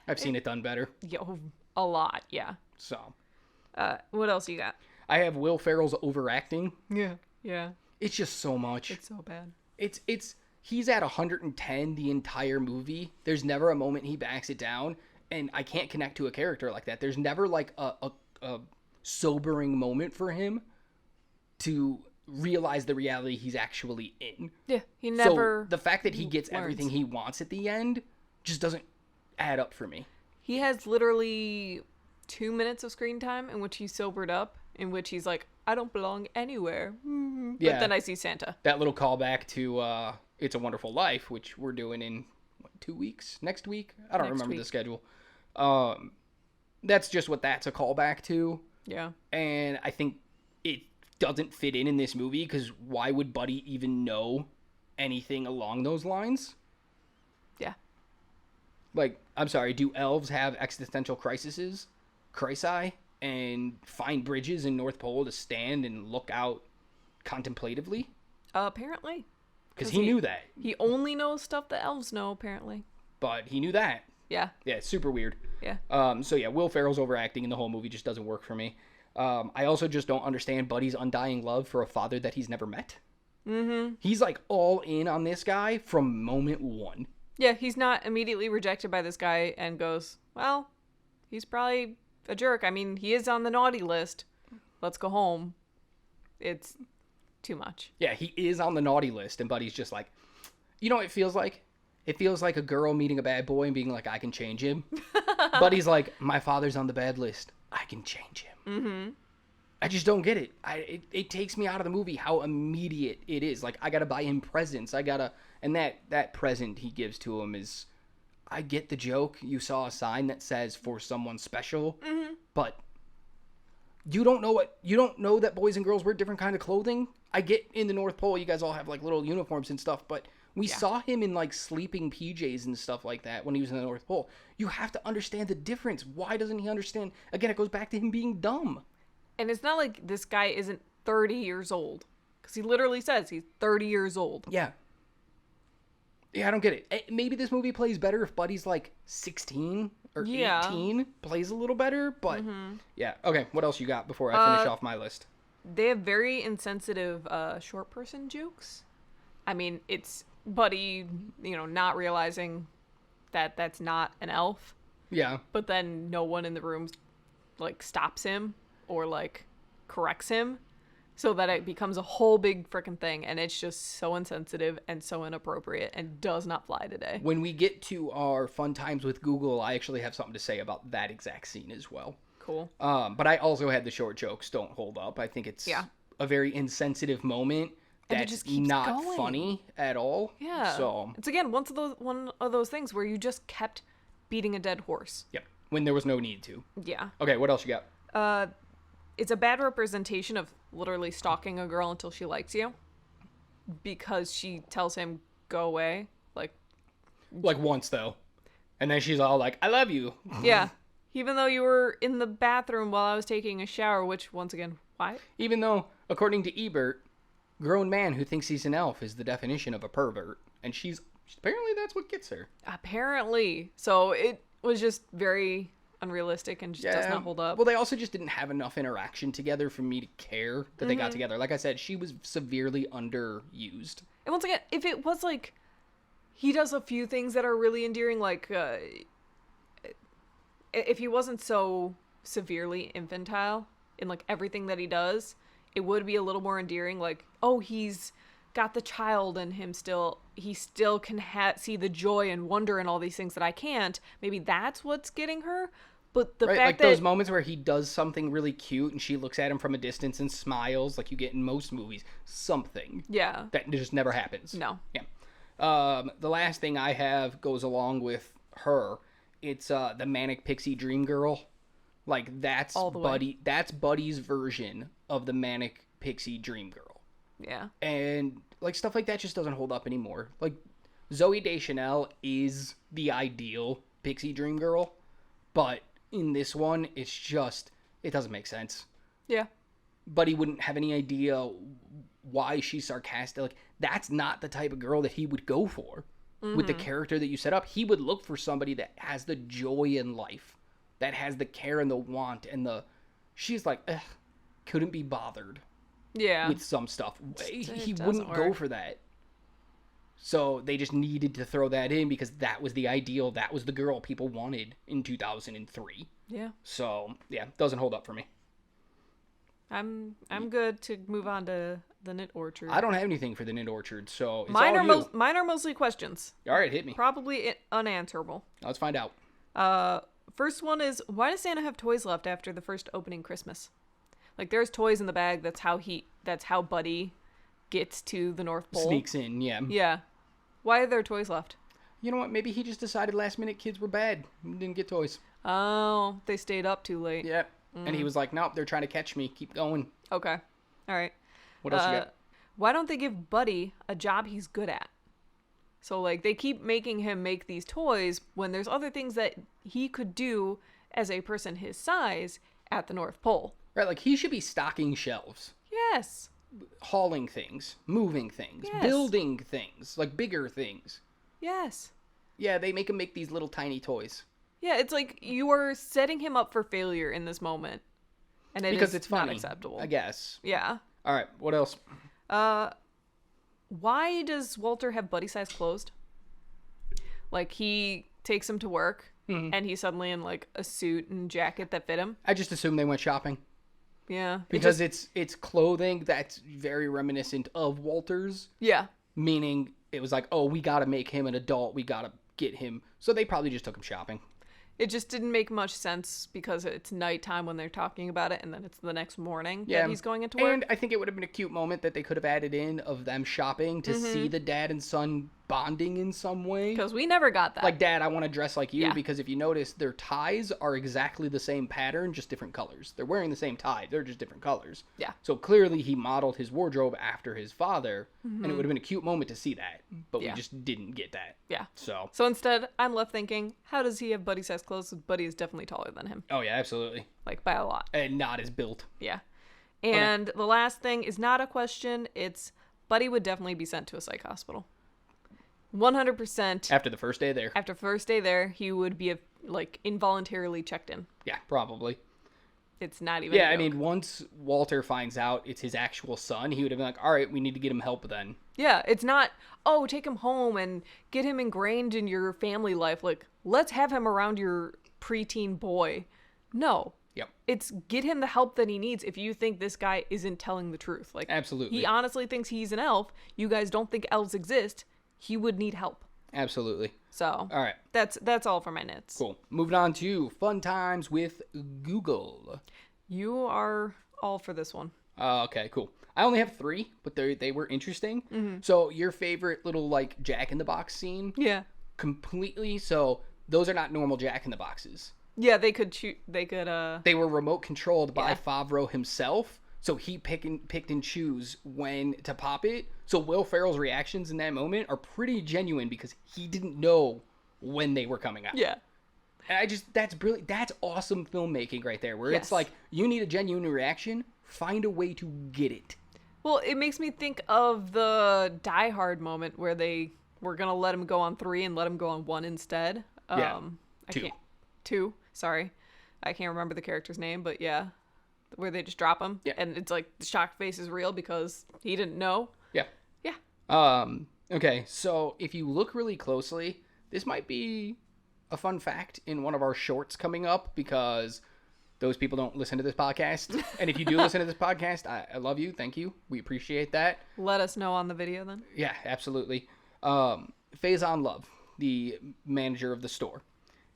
A: I've seen it done better.
B: yo, a lot, yeah.
A: So,
B: What else you got?
A: I have Will Ferrell's overacting.
B: Yeah. Yeah.
A: It's just so much.
B: It's so bad.
A: It's he's at 110 the entire movie. There's never a moment he backs it down, and I can't connect to a character like that. There's never like a sobering moment for him to realize the reality he's actually in.
B: Yeah, he never.
A: So the fact that he gets
B: learns.
A: everything he wants at the end just doesn't add up for me.
B: He has literally 2 minutes of screen time in which he's sobered up, in which he's like, I don't belong anywhere. But
A: Yeah.
B: then I see Santa.
A: That little callback to It's a Wonderful Life, which we're doing in 2 weeks? Next week? I don't
B: Next
A: remember
B: week.
A: the schedule. That's just what that's a callback to.
B: Yeah.
A: And I think it doesn't fit in this movie because why would Buddy even know anything along those lines?
B: Yeah.
A: Like, I'm sorry, do elves have existential crises, and find bridges in North Pole to stand and look out contemplatively?
B: Apparently.
A: Because he knew that.
B: He only knows stuff that elves know, apparently.
A: But he knew that.
B: Yeah.
A: Yeah, it's super weird.
B: Yeah.
A: So yeah, Will Ferrell's overacting in the whole movie just doesn't work for me. I also just don't understand Buddy's undying love for a father that he's never met. Mm-hmm. He's like all in on this guy from moment one.
B: Yeah, he's not immediately rejected by this guy and goes, well, he's probably a jerk. I mean, he is on the naughty list. Let's go home. It's too much.
A: Yeah, he is on the naughty list, and Buddy's just like, you know what it feels like? It feels like a girl meeting a bad boy and being like, I can change him. Buddy's like, my father's on the bad list. I can change him. Mm-hmm. I just don't get it. It takes me out of the movie how immediate it is. Like, I gotta buy him presents. And that present he gives to him is, I get the joke. You saw a sign that says for someone special, but you don't know that boys and girls wear different kind of clothing. I get in the North Pole, you guys all have like little uniforms and stuff, but we saw him in like sleeping PJs and stuff like that when he was in the North Pole. You have to understand the difference. Why doesn't he understand? Again, it goes back to him being dumb.
B: And it's not like this guy isn't 30 years old. Because he literally says he's 30 years old.
A: Yeah. Yeah, I don't get it. Maybe this movie plays better if Buddy's like 16 or 18. Plays a little better, but yeah. Okay, what else you got before I finish off my list?
B: They have very insensitive short person jokes. I mean, it's Buddy, not realizing that that's not an elf.
A: Yeah.
B: But then no one in the room, like, stops him or, like, corrects him. So that it becomes a whole big freaking thing, and it's just so insensitive and so inappropriate and does not fly today.
A: When we get to our fun times with Google, I actually have something to say about that exact scene as well.
B: Cool.
A: But I also had the short jokes don't hold up. I think it's a very insensitive moment
B: And it
A: that's
B: just keeps
A: not
B: going.
A: funny at all.
B: Yeah.
A: So
B: it's again one of those things where you just kept beating a dead horse.
A: yep, when there was no need to.
B: Yeah.
A: Okay, what else you got?
B: It's a bad representation of literally stalking a girl until she likes you. Because she tells him, go away.
A: Like once though, and then she's all like, "I love you."
B: Yeah. Even though you were in the bathroom while I was taking a shower, which, once again, why?
A: Even though, according to Ebert, grown man who thinks he's an elf is the definition of a pervert, and she's apparently that's what gets her.
B: Apparently. So it was just very unrealistic and just does not hold up.
A: Well, they also just didn't have enough interaction together for me to care that they got together. Like I said, she was severely underused.
B: And once again, if it was like, he does a few things that are really endearing, like, if he wasn't so severely infantile in, like, everything that he does, it would be a little more endearing. Like, oh, he's got the child in him still. He still can see the joy and wonder and all these things that I can't. Maybe that's what's getting her. But the
A: Right,
B: fact
A: like
B: that
A: those moments where he does something really cute and she looks at him from a distance and smiles, like you get in most movies. Something
B: yeah,
A: that just never happens.
B: no,
A: Yeah. The last thing I have goes along with her. It's the manic pixie dream girl. Like that's
B: All the way.
A: Buddy. That's Buddy's version of the manic pixie dream girl.
B: yeah,
A: And like stuff like that just doesn't hold up anymore. Like Zoe Deschanel is the ideal pixie dream girl, but in this one, it doesn't make sense.
B: yeah,
A: Buddy wouldn't have any idea why she's sarcastic. Like that's not the type of girl that he would go for with the character that you set up. He would look for somebody that has the joy in life, that has the care and the want and the. She's like, ugh, couldn't be bothered
B: yeah.
A: with some stuff. He
B: doesn't
A: wouldn't go
B: work.
A: for that. So they just needed to throw that in because that was the ideal. That was the girl people wanted in 2003.
B: Yeah.
A: So yeah, doesn't hold up for me.
B: I'm good to move on to the Knit Orchard.
A: I don't have anything for the Knit Orchard, so it's
B: Mine
A: all
B: are
A: you.
B: mine are mostly questions.
A: All right, hit me.
B: Probably unanswerable.
A: Let's find out.
B: First one is, why does Santa have toys left after the first opening Christmas? Like there's toys in the bag. That's how Buddy gets to the North Pole.
A: Sneaks in, yeah.
B: Yeah. Why are there toys left?
A: You know what? Maybe he just decided last minute kids were bad and didn't get toys.
B: Oh, they stayed up too late.
A: Yep. And he was like, nope, they're trying to catch me. Keep going.
B: Okay. All right.
A: What else you got?
B: Why don't they give Buddy a job he's good at? So, like, they keep making him make these toys when there's other things that he could do as a person his size at the North Pole.
A: Right, like he should be stocking shelves,
B: Yes.
A: hauling things, moving things,
B: Yes.
A: building things, like bigger things.
B: Yes.
A: Yeah, they make him make these little tiny toys.
B: Yeah, it's like you are setting him up for failure in this moment. And
A: Because it's funny,
B: not acceptable.
A: I guess.
B: Yeah.
A: All right, what else?
B: Why does Walter have Buddy size clothes? Like, he takes him to work, and he's suddenly in, like, a suit and jacket that fit him.
A: I just assume they went shopping.
B: Yeah.
A: Because it's clothing that's very reminiscent of Walter's,
B: Yeah.
A: meaning it was like, oh, we got to make him an adult. We got to get him. So they probably just took him shopping.
B: It just didn't make much sense because it's nighttime when they're talking about it, and then it's the next morning that he's going into work.
A: And I think it would have been a cute moment that they could have added in of them shopping to see the dad and son bonding in some way.
B: Because we never got that.
A: Like, Dad, I want to dress like you,
B: Yeah.
A: because if you notice, their ties are exactly the same pattern, just different colors. They're wearing the same tie, they're just different colors.
B: Yeah.
A: So clearly he modeled his wardrobe after his father, and it would have been a cute moment to see that, but we
B: Yeah.
A: just didn't get that.
B: Yeah.
A: So,
B: So instead, I'm left thinking, how does he have Buddy-sized clothes? Buddy is definitely taller than him.
A: oh yeah, absolutely.
B: Like, by a lot.
A: And not as built.
B: Yeah. And the last thing is not a question. It's Buddy would definitely be sent to a psych hospital. 100%.
A: After the first day there.
B: After first day there, he would be involuntarily checked in.
A: Yeah, probably.
B: It's not even.
A: Yeah,
B: a
A: I
B: joke.
A: mean, once Walter finds out it's his actual son, he would have been like, all right, we need to get him help then.
B: Yeah, it's not, oh, take him home and get him ingrained in your family life. Like, let's have him around your preteen boy. No.
A: Yep.
B: It's get him the help that he needs if you think this guy isn't telling the truth. Like,
A: Absolutely.
B: he honestly thinks he's an elf. You guys don't think elves exist. He would need help.
A: Absolutely.
B: So,
A: All right.
B: that's all for my nits.
A: Cool. Moving on to fun times with Google.
B: You are all for this one.
A: Okay, cool. I only have 3, but they were interesting. So your favorite little like Jack in the Box scene,
B: Yeah.
A: completely. So those are not normal Jack in the Boxes.
B: Yeah, they could shoot. They could.
A: They were remote controlled by
B: Yeah.
A: Favreau himself. So he picked and choose when to pop it. So Will Ferrell's reactions in that moment are pretty genuine because he didn't know when they were coming out.
B: Yeah.
A: And that's brilliant. That's awesome filmmaking right there, where
B: Yes.
A: it's like, you need a genuine reaction, find a way to get it.
B: Well, it makes me think of the Die Hard moment where they were gonna let him go on 3 and let him go on 1 instead.
A: Yeah.
B: 2. 2. Sorry, I can't remember the character's name, but yeah, where they just drop him.
A: Yeah.
B: And it's like the shock face is real because he didn't know.
A: Yeah.
B: Yeah.
A: Okay, so if you look really closely, this might be a fun fact in one of our shorts coming up, because those people don't listen to this podcast. And if you do listen to this podcast, I love you. Thank you. We appreciate that.
B: Let us know on the video then.
A: Yeah, absolutely. Faison Love, the manager of the store.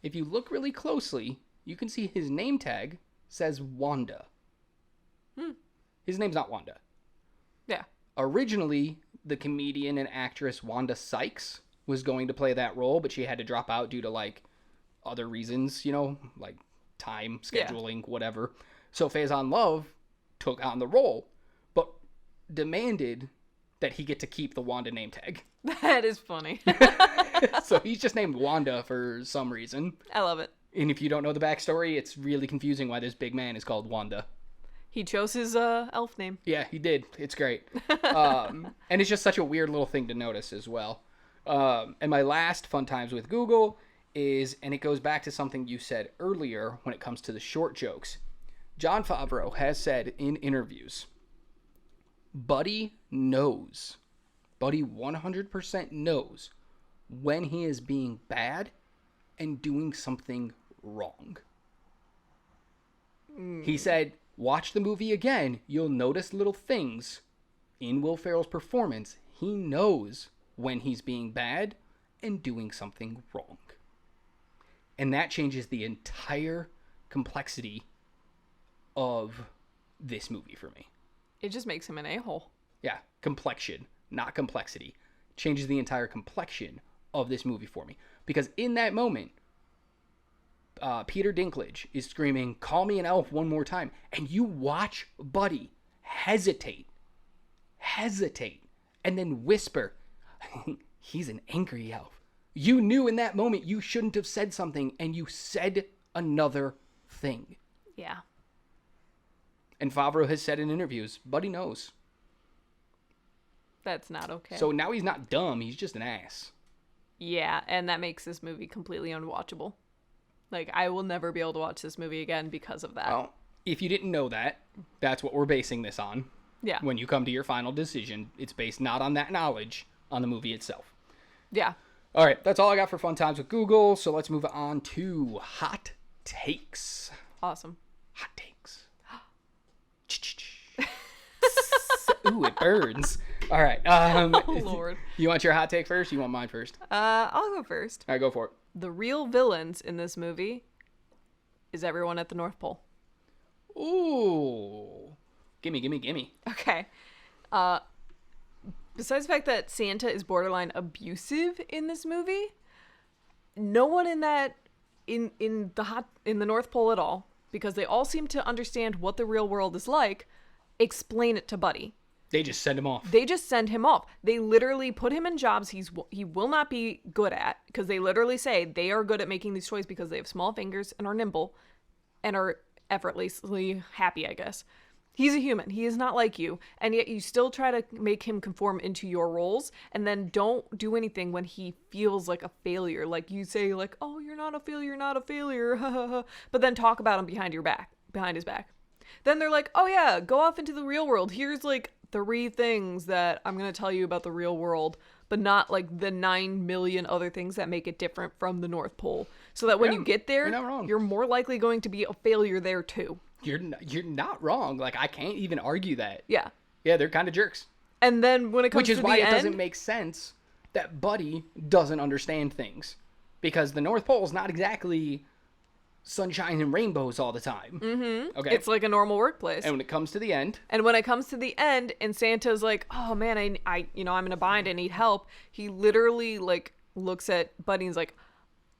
A: If you look really closely, you can see his name tag says Wanda. His name's not Wanda.
B: Yeah.
A: Originally, the comedian and actress Wanda Sykes was going to play that role, but she had to drop out due to, like, other reasons, you know, like time, scheduling, whatever. So Faison Love took on the role, but demanded that he get to keep the Wanda name tag.
B: That is funny.
A: So he's just named Wanda for some reason.
B: I love it.
A: And if you don't know the backstory, it's really confusing why this big man is called Wanda.
B: He chose his elf name.
A: Yeah, he did. It's great. And it's just such a weird little thing to notice as well. And my last fun times with Google is, and it goes back to something you said earlier when it comes to the short jokes. Jon Favreau has said in interviews, Buddy 100% knows when he is being bad and doing something wrong. He said, watch the movie again, you'll notice little things in Will Ferrell's performance. He knows when he's being bad and doing something wrong. And that changes the entire complexity of this movie for me.
B: It just makes him an a-hole.
A: Yeah, complexion, not complexity. Changes the entire complexion of this movie for me. Because in that moment, Peter Dinklage is screaming, call me an elf one more time. And you watch Buddy hesitate, and then whisper, he's an angry elf. You knew in that moment you shouldn't have said something, and you said another thing.
B: Yeah.
A: And Favreau has said in interviews, Buddy knows.
B: That's not okay.
A: So now he's not dumb, he's just an ass.
B: Yeah, and that makes this movie completely unwatchable. Like, I will never be able to watch this movie again because of that.
A: Well, if you didn't know that, that's what we're basing this on.
B: Yeah.
A: When you come to your final decision, it's based not on that knowledge, on the movie itself.
B: Yeah.
A: All right, that's all I got for fun times with Google. So let's move on to hot takes.
B: Awesome.
A: Hot takes. Ooh, it burns. All right.
B: Oh, Lord.
A: You want your hot take first? You want mine first?
B: I'll go first.
A: All right, go for it.
B: The real villains in this movie is everyone at the North Pole.
A: Ooh. Gimme.
B: Okay. Besides the fact that Santa is borderline abusive in this movie, no one in the North Pole at all, because they all seem to understand what the real world is like, explain it to Buddy.
A: They just send him off.
B: They just send him off. They literally put him in jobs he will not be good at, because they literally say they are good at making these toys because they have small fingers and are nimble and are effortlessly happy, I guess. He's a human. He is not like you. And yet you still try to make him conform into your roles, and then don't do anything when he feels like a failure. Like you say, like, oh, you're not a failure. But then talk about him behind his back. Then they're like, oh yeah, go off into the real world. Here's like 3 things that I'm going to tell you about the real world, but not like the 9 million other things that make it different from the North Pole. So that when you get there,
A: you're not wrong.
B: You're more likely going to be a failure there too.
A: You're not wrong. Like, I can't even argue that.
B: Yeah.
A: Yeah, they're kind of jerks.
B: And then when it comes to the end...
A: Which is why it doesn't make sense that Buddy doesn't understand things. Because the North Pole is not exactly sunshine and rainbows all the time.
B: Mm-hmm.
A: Okay.
B: It's like a normal workplace.
A: And when it comes to the end...
B: And Santa's like, oh man, I'm in a bind, I need help. He literally like looks at Buddy and is like,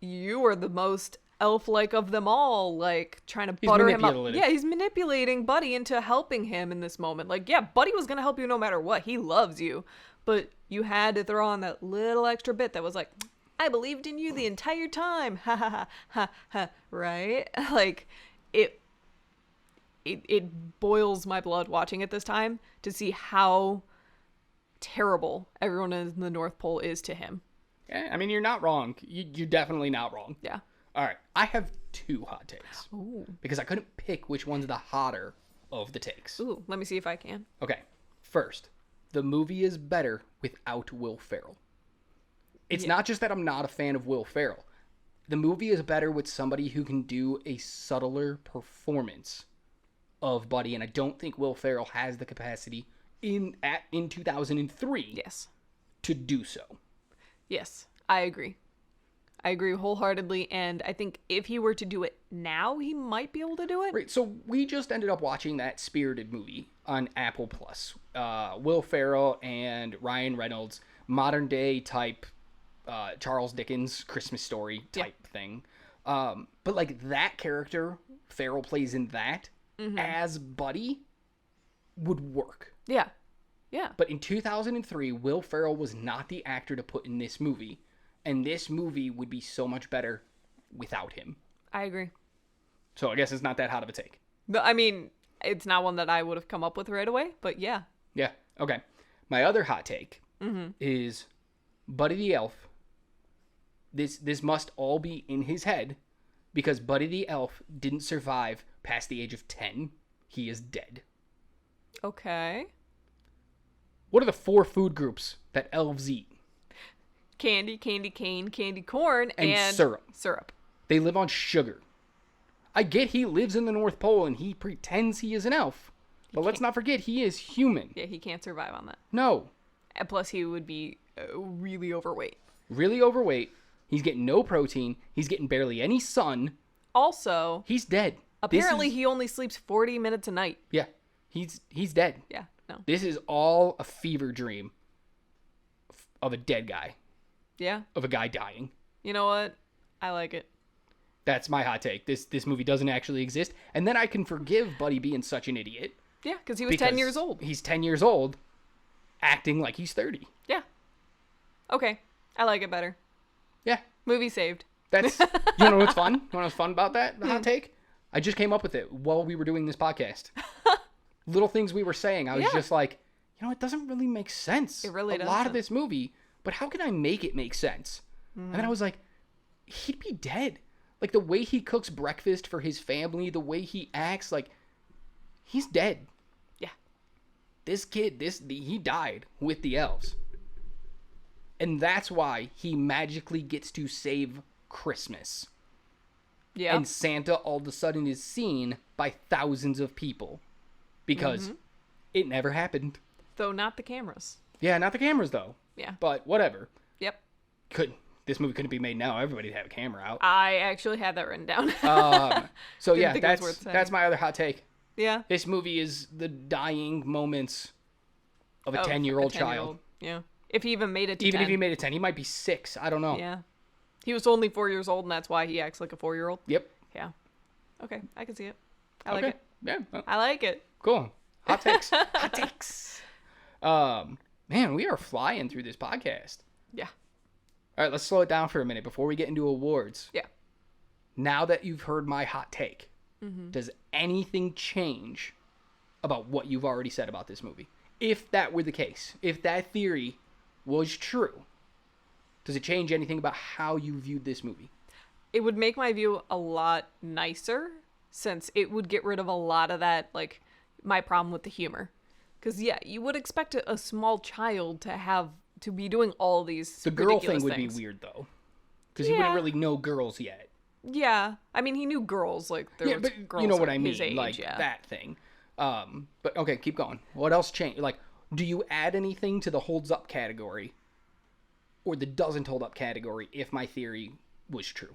B: you are the most elf-like of them all, like trying to butter him up. Yeah, he's manipulating Buddy into helping him in this moment. Like, yeah, Buddy was gonna help you no matter what. He loves you. But you had to throw on that little extra bit that was like, I believed in you the entire time. Ha ha ha ha ha. Right? Like, it boils my blood watching it this time to see how terrible everyone in the North Pole is to him.
A: Yeah, I mean, you're not wrong. You're definitely not wrong.
B: Yeah.
A: All right, I have 2 hot takes.
B: Ooh.
A: Because I couldn't pick which one's the hotter of the takes.
B: Ooh, let me see if I can.
A: Okay, first, the movie is better without Will Ferrell. It's not just that I'm not a fan of Will Ferrell. The movie is better with somebody who can do a subtler performance of Buddy, and I don't think Will Ferrell has the capacity in 2003
B: Yes.
A: to do so.
B: Yes, I agree. I agree wholeheartedly, and I think if he were to do it now, he might be able to do it.
A: Right, so we just ended up watching that Spirited movie on Apple Plus. Will Ferrell and Ryan Reynolds, modern day type Charles Dickens Christmas story type thing. But like that character Ferrell plays in that as Buddy would work.
B: Yeah. Yeah.
A: But in 2003, Will Ferrell was not the actor to put in this movie. And this movie would be so much better without him.
B: I agree.
A: So I guess it's not that hot of a take.
B: I mean, it's not one that I would have come up with right away, but yeah.
A: Yeah, okay. My other hot take is Buddy the Elf. This must all be in his head because Buddy the Elf didn't survive past the age of 10. He is dead.
B: Okay.
A: What are the 4 food groups that elves eat?
B: Candy, candy cane, candy corn, and
A: syrup.
B: Syrup.
A: They live on sugar. I get he lives in the North Pole and he pretends he is an elf. But let's not forget he is human.
B: Yeah, he can't survive on that.
A: No.
B: And plus, he would be really overweight.
A: Really overweight. He's getting no protein. He's getting barely any sun.
B: Also,
A: He's dead.
B: apparently he only sleeps 40 minutes a night.
A: Yeah. He's dead.
B: Yeah, no.
A: This is all a fever dream of a dead guy.
B: Yeah.
A: Of a guy dying.
B: You know what? I like it.
A: That's my hot take. This movie doesn't actually exist. And then I can forgive Buddy being such an idiot.
B: Yeah, because he was 10 years old.
A: He's 10 years old, acting like he's 30.
B: Yeah. Okay. I like it better.
A: Yeah.
B: Movie saved.
A: That's, you know what's fun? You know what's fun about that hot take? I just came up with it while we were doing this podcast. Little things we were saying. I was just like, you know, it doesn't really make sense.
B: It really doesn't.
A: A lot of this movie, but how can I make it make sense? And then I was like, he'd be dead. Like the way he cooks breakfast for his family, the way he acts, like he's dead.
B: Yeah.
A: This kid, he died with the elves. And that's why he magically gets to save Christmas.
B: Yeah.
A: And Santa all of a sudden is seen by thousands of people. Because it never happened.
B: Though not the cameras.
A: Yeah, not the cameras though.
B: Yeah.
A: But whatever.
B: Yep.
A: This movie couldn't be made now. Everybody'd have a camera out.
B: I actually had that written down.
A: So
B: Didn't
A: yeah,
B: think it was worth saying.
A: that's my other hot take.
B: Yeah.
A: This movie is the dying moments of a 10-year-old child.
B: Yeah. If he even made it to
A: Even
B: 10.
A: if he made it 10, he might be 6. I don't know.
B: Yeah. He was only 4 years old, and that's why he acts like a 4-year-old.
A: Yep.
B: Yeah. Okay, I can see it. I like it.
A: Yeah. Well,
B: I like it.
A: cool. Hot takes. Hot takes. Man, we are flying through this podcast.
B: Yeah.
A: All right, let's slow it down for a minute before we get into awards.
B: Yeah.
A: Now that you've heard my hot take, does anything change about what you've already said about this movie? If that were the case, if that theory was true, does it change anything about how you viewed this movie?
B: It would make my view a lot nicer, since it would get rid of a lot of that, like, my problem with the humor. Because, yeah, you would expect a small child to be doing all these
A: The girl
B: ridiculous
A: thing would
B: things.
A: be weird, though. Because he wouldn't
B: Yeah.
A: really know girls yet.
B: Yeah. I mean, he knew girls, like, there was
A: but
B: girls
A: you know what
B: like
A: I mean,
B: his age,
A: like
B: yeah.
A: that thing. But okay, keep going. What else changed? Like, do you add anything to the holds up category or the doesn't hold up category if my theory was true?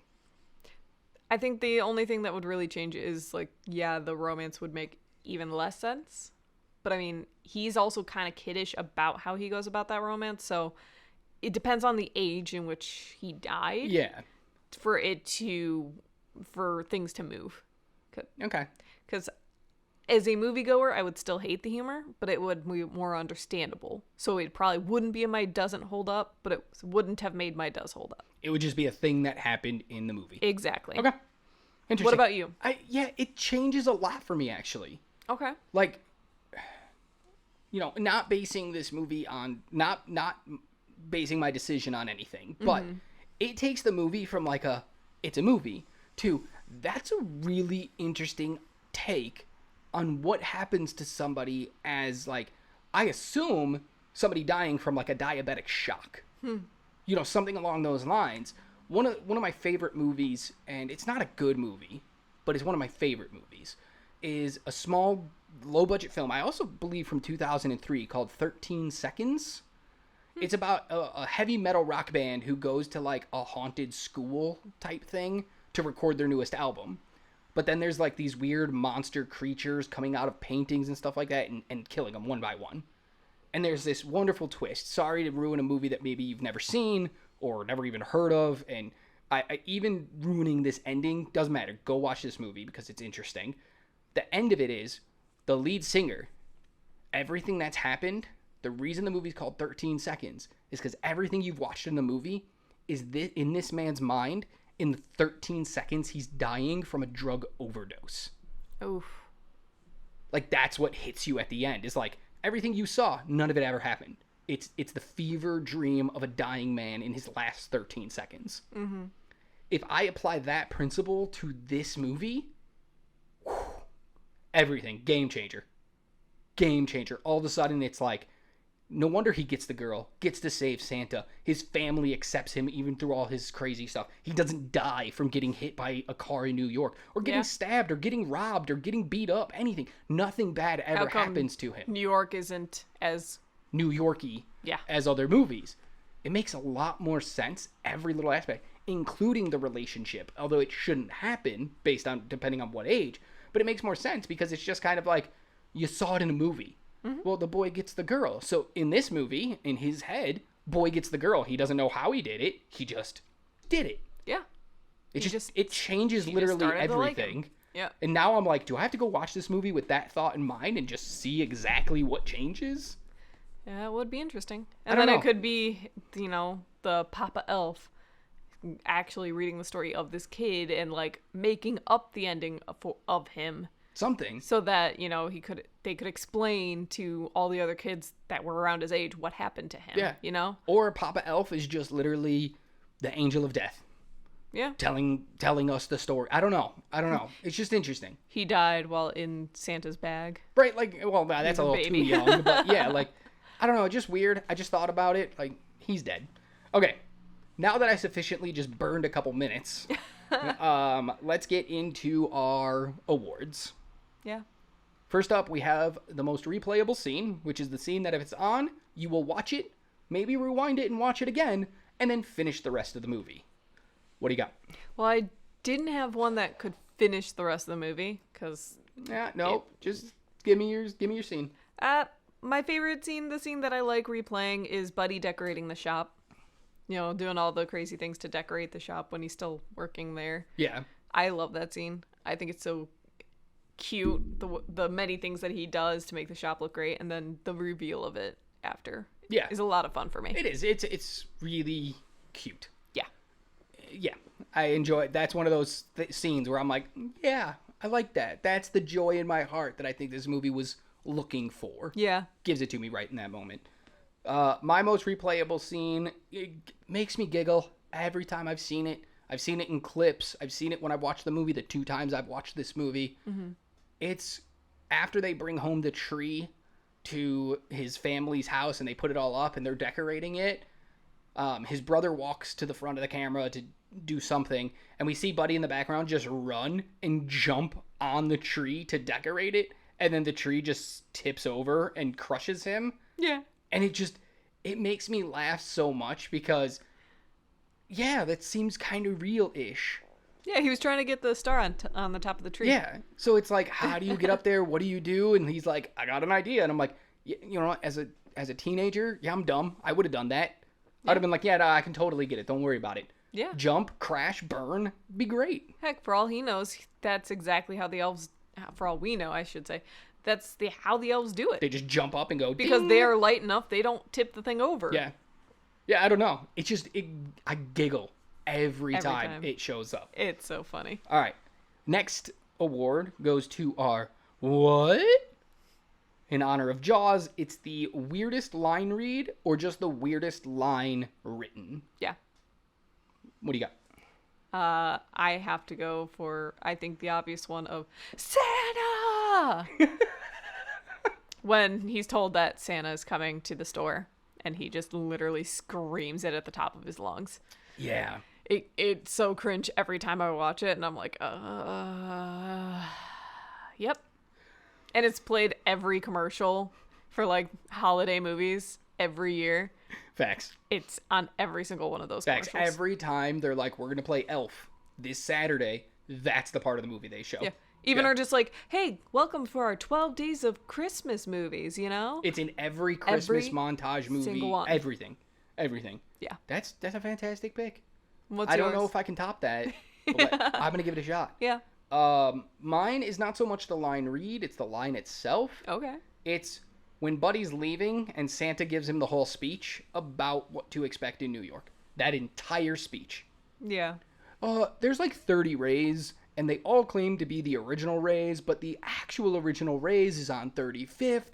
B: I think the only thing that would really change is, like, yeah, the romance would make even less sense. But, I mean, he's also kind of kiddish about how he goes about that romance, so it depends on the age in which he died.
A: Yeah.
B: For things to move.
A: Okay.
B: Because as a moviegoer, I would still hate the humor, but it would be more understandable. So it probably wouldn't be in my doesn't hold up, but it wouldn't have made my does hold up.
A: It would just be a thing that happened in the movie.
B: Exactly.
A: Okay. Interesting.
B: What about you?
A: Yeah, it changes a lot for me, actually.
B: Okay.
A: Like, you know, not basing this movie on, not basing my decision on anything, but it takes the movie from like it's a movie to that's a really interesting take on what happens to somebody as, like, I assume somebody dying from like a diabetic shock. You know, something along those lines. One of my favorite movies, and it's not a good movie, but it's one of my favorite movies, is a small, low-budget film, I also believe from 2003, called 13 Seconds. It's about a heavy metal rock band who goes to like a haunted school type thing to record their newest album. But then there's like these weird monster creatures coming out of paintings and stuff like that and killing them one by one. And there's this wonderful twist. Sorry to ruin a movie that maybe you've never seen or never even heard of. And I even ruining this ending doesn't matter. Go watch this movie because it's interesting. The end of it is the lead singer. Everything that's happened, the reason the movie's called 13 Seconds is because everything you've watched in the movie is in this man's mind in the 13 seconds he's dying from a drug overdose.
B: Oof.
A: Like, that's what hits you at the end. Is like, everything you saw, none of it ever happened. It's the fever dream of a dying man in his last 13 seconds. Mm-hmm. If I apply that principle to this movie, everything, game changer. Game changer. All of a sudden, it's like, no wonder he gets the girl, gets to save Santa. His family accepts him even through all his crazy stuff. He doesn't die from getting hit by a car in New York or getting stabbed or getting robbed or getting beat up, anything. Nothing bad ever happens to him.
B: New York isn't as
A: New York-y as other movies. It makes a lot more sense, every little aspect, including the relationship, although it shouldn't happen based on depending on what age. But it makes more sense because it's just kind of like, you saw it in a movie. Mm-hmm. Well, the boy gets the girl. So in this movie, in his head, boy gets the girl. He doesn't know how he did it. He just did it.
B: Yeah.
A: It changes literally everything.
B: Like yeah.
A: And now I'm like, do I have to go watch this movie with that thought in mind and just see exactly what changes?
B: Yeah, it would be interesting. And then it could be, the Papa Elf actually reading the story of this kid and like making up the ending of him.
A: Something.
B: So that, they could explain to all the other kids that were around his age what happened to him.
A: Yeah. Or Papa Elf is just literally the angel of death.
B: Yeah.
A: Telling us the story. I don't know. It's just interesting.
B: He died while in Santa's bag.
A: Right, like, well, that's a little too young. But yeah, like, I don't know, just weird. I just thought about it. Like, he's dead. Okay. Now that I sufficiently just burned a couple minutes, let's get into our awards.
B: Yeah.
A: First up, we have the most replayable scene, which is the scene that if it's on, you will watch it, maybe rewind it and watch it again, and then finish the rest of the movie. What do you got?
B: Well, I didn't have one that could finish the rest of the movie, because...
A: Yeah, no, just give me your scene.
B: My favorite scene, the scene that I like replaying, is Buddy decorating the shop. Doing all the crazy things to decorate the shop when he's still working there.
A: Yeah.
B: I love that scene. I think it's so cute, the many things that he does to make the shop look great, and then the reveal of it after is a lot of fun for me.
A: It is. It's really cute.
B: Yeah.
A: I enjoy it. That's one of those scenes where I'm like, yeah, I like that. That's the joy in my heart that I think this movie was looking for.
B: Yeah.
A: Gives it to me right in that moment. My most replayable scene, it makes me giggle every time I've seen it. I've seen it in clips. I've seen it when I've watched the movie the 2 times I've watched this movie. Mm-hmm. It's after they bring home the tree to his family's house and they put it all up and they're decorating it. His brother walks to the front of the camera to do something, and we see Buddy in the background just run and jump on the tree to decorate it, and then the tree just tips over and crushes him.
B: Yeah.
A: And it makes me laugh so much because, yeah, that seems kind of real-ish.
B: Yeah, he was trying to get the star on the top of the tree.
A: Yeah. So it's like, how do you get up there? What do you do? And he's like, I got an idea. And I'm like, as a teenager, yeah, I'm dumb. I would have done that. Yeah. I'd have been like, yeah, no, I can totally get it. Don't worry about it.
B: Yeah.
A: Jump, crash, burn. Be great.
B: Heck, for all he knows, that's exactly how the elves, for all we know, I should say, that's how the elves do it.
A: They just jump up and go,
B: because
A: ding!
B: They are light enough, they don't tip the thing over.
A: Yeah. Yeah, I don't know. It's just, I giggle every time it shows up.
B: It's so funny.
A: All right. Next award goes to our what? In honor of Jaws, it's the weirdest line read or just the weirdest line written.
B: Yeah.
A: What do you got?
B: I have to go for, I think, the obvious one of Santa! When he's told that Santa is coming to the store, and he just literally screams it at the top of his lungs.
A: Yeah.
B: It's so cringe every time I watch it, and I'm like, yep. And it's played every commercial for, like, holiday movies. every year.
A: Facts.
B: It's on every single one of those
A: Facts.
B: commercials.
A: Every time they're like, we're going to play Elf this Saturday, that's the part of the movie they show.
B: Yeah. Even are just like, hey, welcome for our 12 days of Christmas movies, you know?
A: It's in every Christmas montage movie.
B: single one.
A: Everything.
B: Yeah.
A: That's a fantastic pick.
B: What's
A: I don't
B: yours?
A: know if I can top that, but I'm going to give it a shot.
B: Yeah.
A: Mine is not so much the line read, it's the line itself.
B: Okay.
A: It's when Buddy's leaving and Santa gives him the whole speech about what to expect in New York. That entire speech.
B: Yeah.
A: There's like 30 Rays, and they all claim to be the original Rays, but the actual original Rays is on 35th.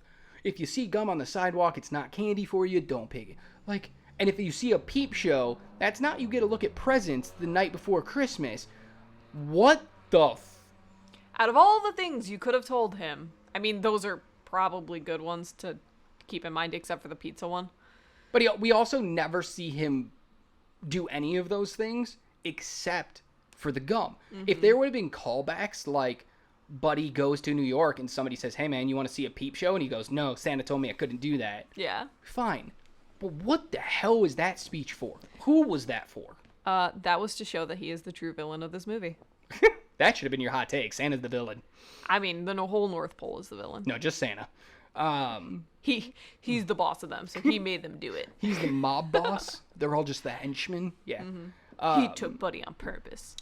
A: If you see gum on the sidewalk, it's not candy for you, don't pick it. Like, and if you see a peep show, that's not you get a look at presents the night before Christmas. What the
B: Out of all the things you could have told him, I mean, those are probably good ones to keep in mind, except for the pizza one.
A: But we also never see him do any of those things except for the gum. If there would have been callbacks like Buddy goes to New York and somebody says, hey man, you want to see a peep show? And he goes, no, Santa told me I couldn't do that.
B: Yeah.
A: Fine. But what the hell was that speech for? Who was that for?
B: That was to show that he is the true villain of this movie.
A: That should have been your hot take. Santa's the villain.
B: I mean, the whole North Pole is the villain.
A: No, just Santa.
B: He's the boss of them, so he made them do it.
A: He's the mob boss. They're all just the henchmen. Yeah.
B: He took Buddy on purpose.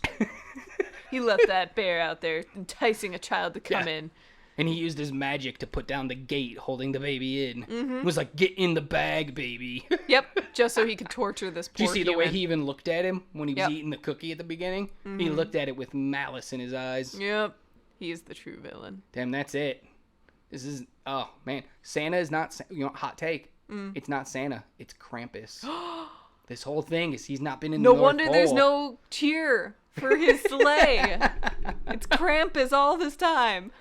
B: He left that bear out there enticing a child to come in.
A: And he used his magic to put down the gate holding the baby in. It was like, get in the bag, baby.
B: Yep, just so he could torture this poor
A: Did you see the way
B: human.
A: he even looked at him when he was eating the cookie at the beginning? He looked at it with malice in his eyes.
B: Yep, he is the true villain.
A: Damn, that's it. This is, oh man. Santa is not, hot take. It's not Santa. It's Krampus. This whole thing is he's not been in the North
B: wonder
A: Pole.
B: there's no cheer for his sleigh. It's Krampus all this time.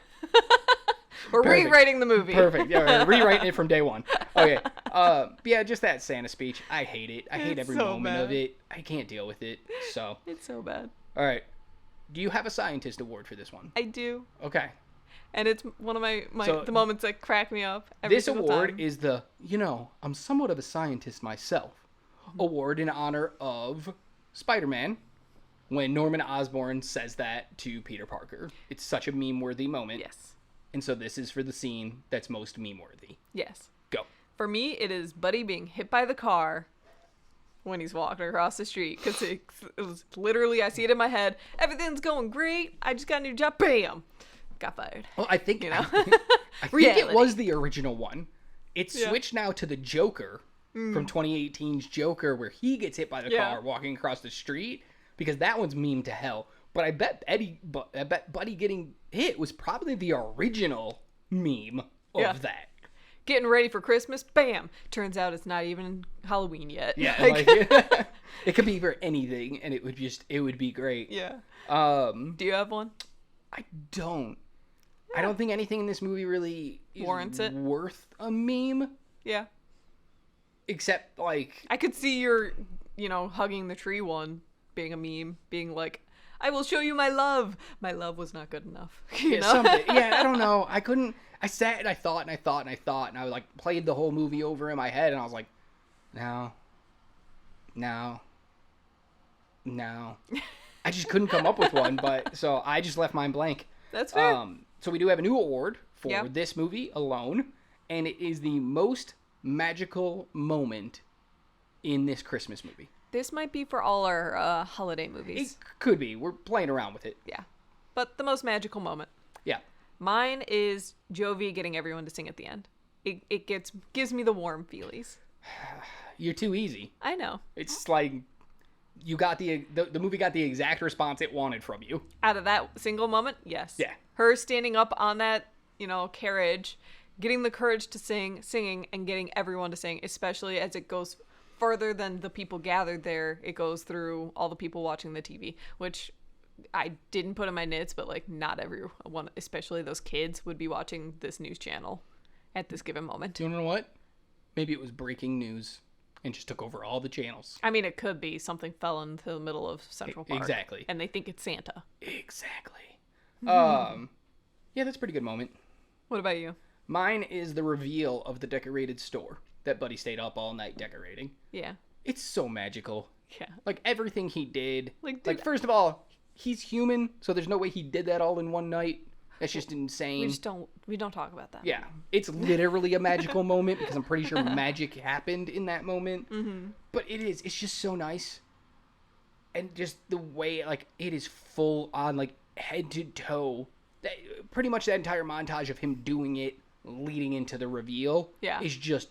B: We're
A: Perfect.
B: rewriting the movie.
A: Perfect. Yeah, we're rewriting it from day one. Okay. Yeah, just that Santa speech. I hate it. I hate
B: It's
A: every
B: so
A: moment of
B: bad.
A: it. I can't deal with it. So,
B: It's so bad.
A: all right. Do you have a scientist award for this one?
B: I do.
A: Okay.
B: And it's one of my
A: So,
B: the moments that crack me up every
A: This
B: single
A: award
B: time.
A: is the, I'm somewhat of a scientist myself award in honor of Spider-Man when Norman Osborn says that to Peter Parker. It's such a meme-worthy moment.
B: Yes.
A: And so this is for the scene that's most meme-worthy.
B: Yes.
A: Go.
B: For me, it is Buddy being hit by the car when he's walking across the street. Because it was literally, I see it in my head. Everything's going great. I just got a new job. Bam. Got fired.
A: Well, I think, I think it
B: Reality.
A: was the original one. It's
B: Yeah.
A: switched now to the Joker from 2018's Joker where he gets hit by the car walking across the street because that one's meme to hell. But I bet Buddy getting hit was probably the original meme of that.
B: Getting ready for Christmas. Bam. Turns out it's not even Halloween yet.
A: Yeah,
B: Like,
A: like, it could be for anything, and it would be great.
B: yeah.
A: Do
B: you have one?
A: I don't. I don't think anything in this movie really
B: Warrants it?
A: worth a meme,
B: Yeah.
A: except like
B: I could see your, hugging the tree one being a meme, being like, I will show you my love. My love was not good enough. You know?
A: something. Yeah, I don't know. I couldn't. I sat and I thought and I thought and I thought and I like played the whole movie over in my head and I was like, no. I just couldn't come up with one, but so I just left mine blank.
B: That's fair.
A: So we do have a new award for
B: Yep.
A: this movie alone, and it is the most magical moment in this Christmas movie.
B: This might be for all our holiday
A: It
B: movies.
A: could be. We're playing around with it.
B: Yeah. But the most magical moment.
A: Yeah.
B: Mine is Jovi getting everyone to sing at the end. It gives me the warm feelies.
A: You're too easy.
B: I know.
A: It's like you got the movie got the exact response it wanted from you.
B: Out of that single moment, yes.
A: Yeah.
B: Her standing up on that, carriage, getting the courage to singing, and getting everyone to sing, especially as it goes further than the people gathered there. It goes through all the people watching the TV, which I didn't put in my notes, but like not everyone, especially those kids, would be watching this news channel at this given moment.
A: Do you know what? Maybe it was breaking news and just took over all the channels.
B: I mean, it could be something fell into the middle of Central Park.
A: Exactly.
B: And they think it's Santa.
A: Exactly. Yeah, that's a pretty good moment.
B: What about you?
A: Mine is the reveal of the decorated store. that Buddy stayed up all night decorating.
B: Yeah.
A: It's so magical.
B: Yeah.
A: Like, everything he did.
B: Like,
A: First of all, he's human, so there's no way he did that all in one night. That's just
B: we
A: insane.
B: we don't talk about that.
A: Yeah. It's literally a magical moment because I'm pretty sure magic happened in that moment.
B: Mm-hmm.
A: But it's just so nice. And just the way, like, it is full on, like, head to toe. Pretty much that entire montage of him doing it leading into the reveal is just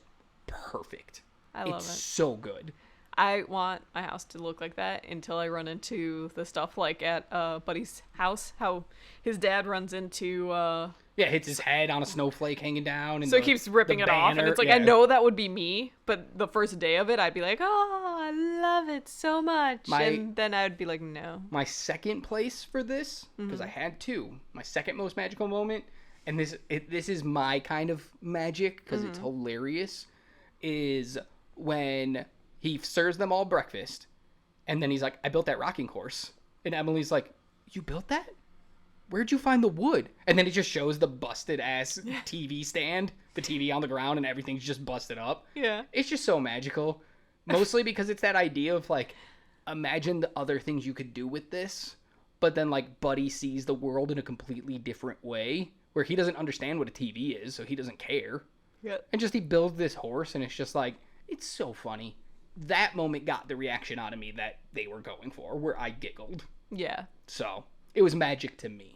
A: perfect.
B: I love
A: it's
B: it.
A: So good.
B: I want my house to look like that until I run into the stuff like at Buddy's house, how his dad runs into
A: hits his head on a snowflake hanging down, and
B: so he keeps ripping it off, and it's like, I know that would be me, but the first day of it I'd be like, oh, I love it so much, and then I'd be like, no.
A: My second place for this, because I had two, my second most magical moment, and this is my kind of magic because it's hilarious, is when he serves them all breakfast, and then he's like, I built that rocking horse. And Emily's like, you built that? Where'd you find the wood? And then it just shows the busted ass TV stand, the TV on the ground, and everything's just busted up.
B: Yeah.
A: It's just so magical. Mostly because it's that idea of, like, imagine the other things you could do with this, but then, like, Buddy sees the world in a completely different way, where he doesn't understand what a TV is, so he doesn't care.
B: Yeah.
A: And just he builds this horse, and it's just like, it's so funny. That moment got the reaction out of me that they were going for, where I giggled.
B: Yeah.
A: So, it was magic to me.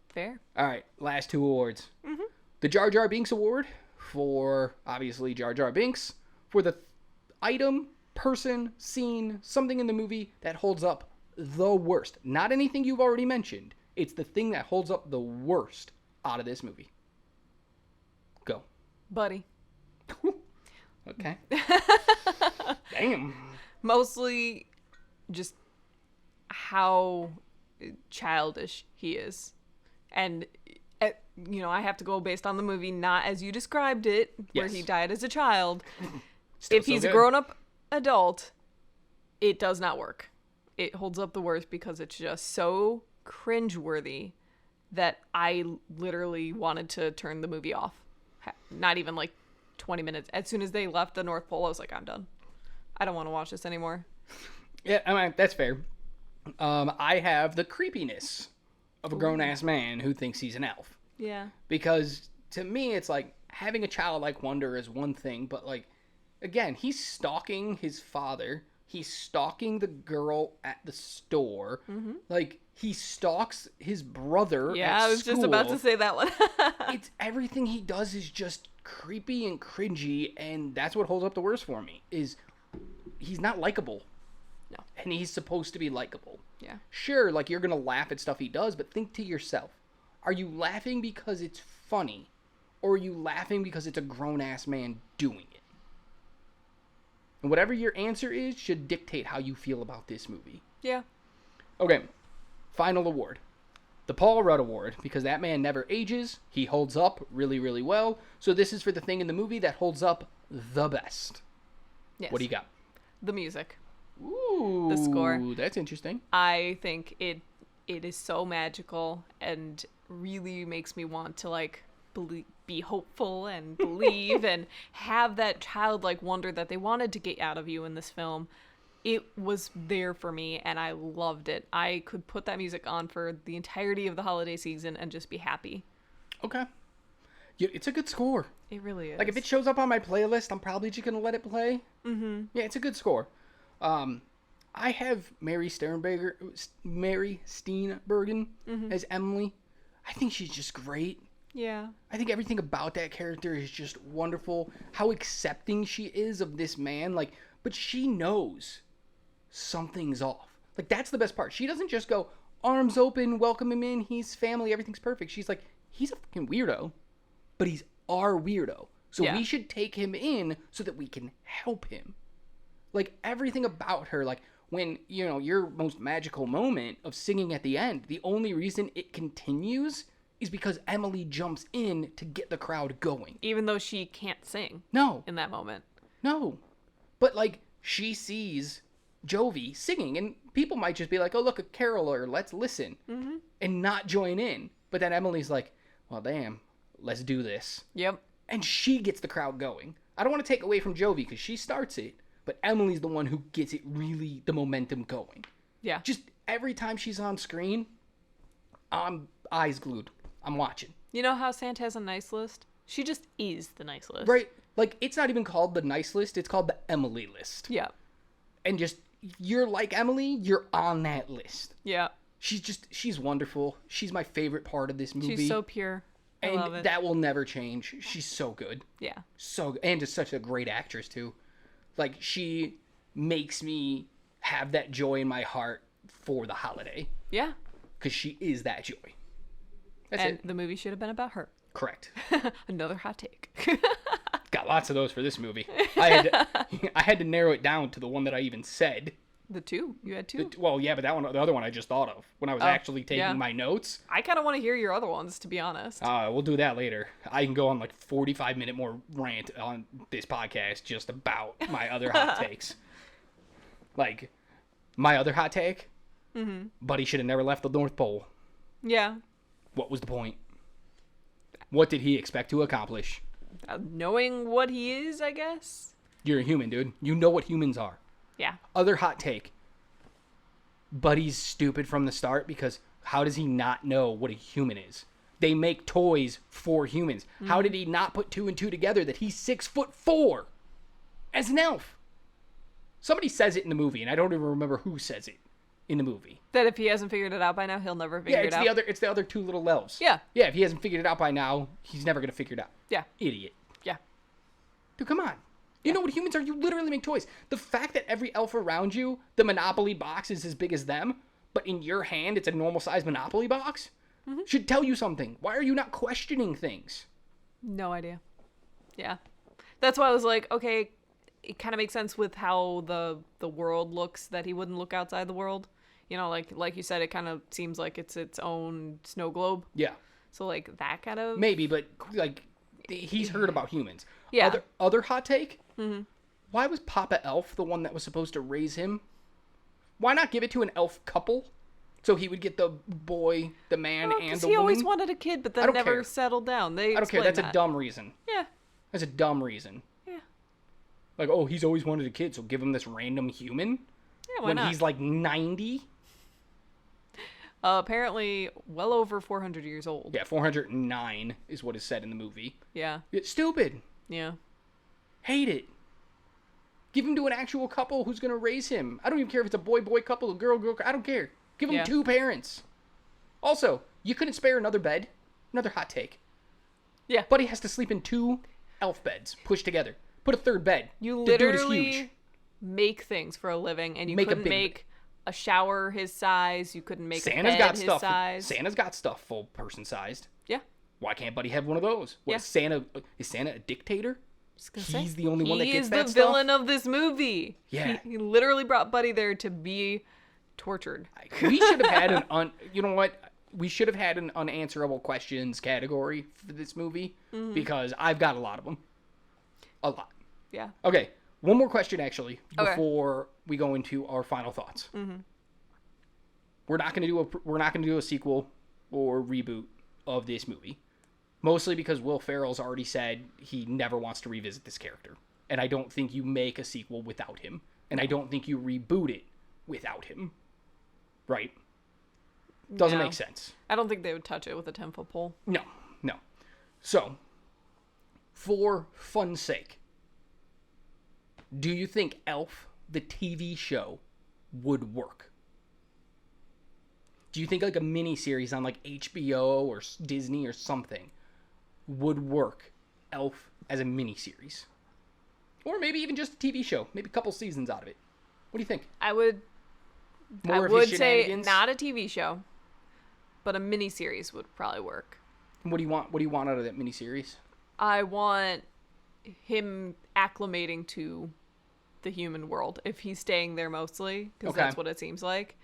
B: Fair.
A: All right, last two awards. Mm-hmm. The Jar Jar Binks Award for, obviously, Jar Jar Binks, for the item, person, scene, something in the movie that holds up the worst. Not anything you've already mentioned. It's the thing that holds up the worst out of this movie. Go.
B: Buddy.
A: Okay. Damn.
B: Mostly just how childish he is. And, I have to go based on the movie, not as you described it, where he died as a child. If he's a grown-up adult, it does not work. It holds up the worst because it's just so cringeworthy that I literally wanted to turn the movie off. Not even like 20 minutes. As soon as they left the North Pole, I was like, I'm done. I don't want to watch this anymore.
A: Yeah, I mean, that's fair. I have the creepiness of a grown-ass man who thinks he's an elf.
B: Yeah.
A: Because to me, it's like having a childlike wonder is one thing, but like, again, he's stalking his father. He's stalking the girl at the store. Mm-hmm. Like, he stalks his brother
B: Yeah,
A: at
B: I was
A: school.
B: just about to say that one.
A: It's everything he does is just creepy and cringy, and that's what holds up the worst for me, is he's not likable.
B: No.
A: And he's supposed to be likable.
B: Yeah.
A: Sure, like, you're going to laugh at stuff he does, but think to yourself, are you laughing because it's funny, or are you laughing because it's a grown-ass man doing it? And whatever your answer is should dictate how you feel about this movie.
B: Yeah.
A: Okay, final award. The Paul Rudd Award, because that man never ages. He holds up really, really well. So this is for the thing in the movie that holds up the best.
B: Yes.
A: What do you got?
B: The music.
A: Ooh,
B: The score.
A: That's interesting.
B: I think it is so magical and really makes me want to, like, be hopeful and believe and have that childlike wonder that they wanted to get out of you in this film. It was there for me, and I loved it. I could put that music on for the entirety of the holiday season and just be happy.
A: Okay. Yeah, it's a good score.
B: It really is.
A: Like, if it shows up on my playlist, I'm probably just going to let it play. Mm-hmm. Yeah, it's a good score. I have Mary Steenburgen as Emily. I think she's just great.
B: Yeah.
A: I think everything about that character is just wonderful. How accepting she is of this man. Like, but she knows something's off. Like, that's the best part. She doesn't just go, arms open, welcome him in, he's family, everything's perfect. She's like, he's a fucking weirdo, but he's our weirdo. So we should take him in so that we can help him. Like, everything about her, like, when, you know, your most magical moment of singing at the end, the only reason it continues is because Emily jumps in to get the crowd going.
B: Even though she can't sing.
A: No.
B: In that moment.
A: No. But, like, she sees Jovi singing, and people might just be like, oh, look, a caroler, let's listen, and not join in. But then Emily's like, well, damn, let's do this.
B: Yep.
A: And she gets the crowd going. I don't want to take away from Jovi because she starts it, but Emily's the one who gets it really, the momentum going.
B: Yeah.
A: Just every time she's on screen, I'm eyes glued. I'm watching.
B: You know how Santa has a nice list? She just is the nice list.
A: Right? Like, it's not even called the nice list. It's called the Emily list.
B: Yeah.
A: And just, you're like Emily, you're on that list.
B: Yeah.
A: She's wonderful. She's my favorite part of this movie.
B: She's so pure. I love it.
A: And that will never change. She's so good.
B: Yeah.
A: And just such a great actress, too. Like, she makes me have that joy in my heart for the holiday.
B: Yeah.
A: Because she is that joy. That's
B: and
A: it.
B: The movie should have been about her.
A: Correct.
B: Another hot take.
A: Got lots of those for this movie. I had to narrow it down to the one that I even said.
B: The two? You had two?
A: Well, yeah, but the other one I just thought of when I was actually taking my notes.
B: I kind of want to hear your other ones, to be honest.
A: We'll do that later. I can go on like 45-minute more rant on this podcast just about my other hot takes. Like, my other hot take, Buddy should have never left the North Pole.
B: Yeah.
A: What was the point? What did he expect to accomplish?
B: Knowing what he is, I guess?
A: You're a human, dude. You know what humans are.
B: Yeah.
A: Other hot take. Buddy's stupid from the start because how does he not know what a human is? They make toys for humans. How did he not put 2 and 2 together that he's 6'4" as an elf? Somebody says it in the movie, and I don't even remember who says it in the movie.
B: That if he hasn't figured it out by now, he'll never figure it out.
A: It's the other 2 little elves.
B: Yeah.
A: Yeah, if he hasn't figured it out by now, he's never going to figure it out.
B: Yeah.
A: Idiot.
B: Yeah.
A: Dude, come on. You know what humans are? You literally make toys. The fact that every elf around you, the Monopoly box is as big as them, but in your hand it's a normal-sized Monopoly box, should tell you something. Why are you not questioning things?
B: No idea. Yeah. That's why I was like, okay, it kind of makes sense with how the world looks, that he wouldn't look outside the world. You know, like you said, it kind of seems like it's its own snow globe.
A: Yeah.
B: So, like, that kind of...
A: Maybe, but, like, he's heard about humans.
B: Yeah.
A: Other hot take? Why was Papa Elf the one that was supposed to raise him? Why not give it to an elf couple? So he would get the boy, the man, and the woman?
B: He always wanted a kid, but then never settled down. I
A: don't care. That's a dumb reason.
B: Yeah.
A: That's a dumb reason.
B: Yeah.
A: Like, oh, he's always wanted a kid, so give him this random human?
B: Yeah, why
A: when
B: not?
A: He's like 90?
B: Apparently well over 400 years old.
A: Yeah, 409 is what is said in the movie.
B: Yeah.
A: It's stupid.
B: Yeah.
A: Hate it. Give him to an actual couple who's going to raise him. I don't even care if it's a boy-boy couple, a girl-girl. I don't care. Give him 2 parents. Also, you couldn't spare another bed. Another hot take.
B: Yeah.
A: Buddy has to sleep in 2 elf beds pushed together. Put a 3rd bed.
B: You
A: The dude is
B: literally
A: huge.
B: make things for a living, and you
A: Make a
B: couldn't
A: big-
B: make a shower his size. You couldn't make
A: Santa's
B: a bed
A: got
B: his
A: stuff.
B: size.
A: Santa's got stuff full person sized.
B: Yeah.
A: Why can't Buddy have one of those? What,
B: Yeah.
A: Is Santa a dictator?
B: Say,
A: He's the only one that gets that
B: He is the
A: stuff?
B: villain of this movie.
A: Yeah.
B: He literally brought Buddy there to be tortured.
A: We should have had you know what? We should have had an unanswerable questions category for this movie because I've got a lot of them. A lot.
B: Yeah.
A: Okay, one more question actually
B: Okay.
A: before we go into our final thoughts. We're not going to do a sequel or reboot of this movie. Mostly because Will Ferrell's already said he never wants to revisit this character. And I don't think you make a sequel without him. And I don't think you reboot it without him. Right? Doesn't
B: No.
A: make sense.
B: I don't think they would touch it with a 10-foot pole.
A: No. So, for fun's sake, do you think Elf, the TV show, would work? Do you think like a miniseries on like HBO or Disney or something would work Elf as a miniseries? Or maybe even just a TV show. Maybe a couple seasons out of it. What do you think?
B: I would
A: More of his
B: say
A: shenanigans?
B: not a TV show, but a miniseries would probably work.
A: What do you want? What do you want out of that miniseries?
B: I want him acclimating to the human world if he's staying there mostly, because
A: Okay.
B: that's what it seems like.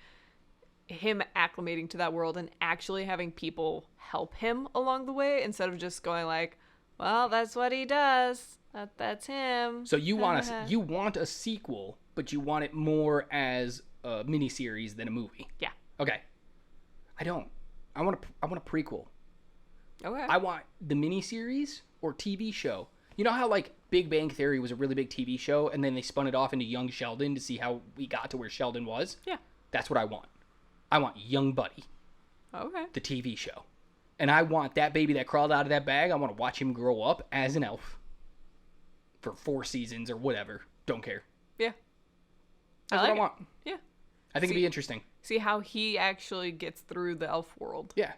B: Him acclimating to that world and actually having people help him along the way instead of just going like, well, that's what he does. That's him.
A: So you want a sequel, but you want it more as a miniseries than a movie.
B: Yeah.
A: Okay. I don't. I want a prequel.
B: Okay.
A: I want the miniseries or TV show. You know how, like, Big Bang Theory was a really big TV show, and then they spun it off into Young Sheldon to see how we got to where Sheldon was?
B: Yeah.
A: That's what I want. I want Young Buddy,
B: Okay.
A: the TV show. And I want that baby that crawled out of that bag, I want to watch him grow up as an elf. For 4 seasons or whatever. Don't care.
B: Yeah.
A: That's what I want.
B: Yeah.
A: I think it'd be interesting.
B: See how he actually gets through the elf world.
A: Yeah.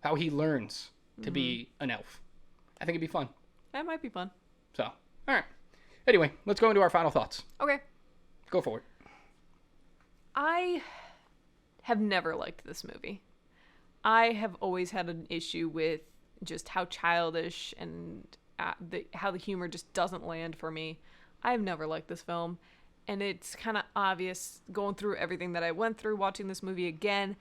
A: How he learns to be an elf. I think it'd be fun.
B: That might be fun.
A: So, all right. Anyway, let's go into our final thoughts.
B: Okay.
A: Go for it.
B: I have never liked this movie. I have always had an issue with just how childish and how the humor just doesn't land for me. I've never liked this film. And it's kind of obvious going through everything that I went through watching this movie again.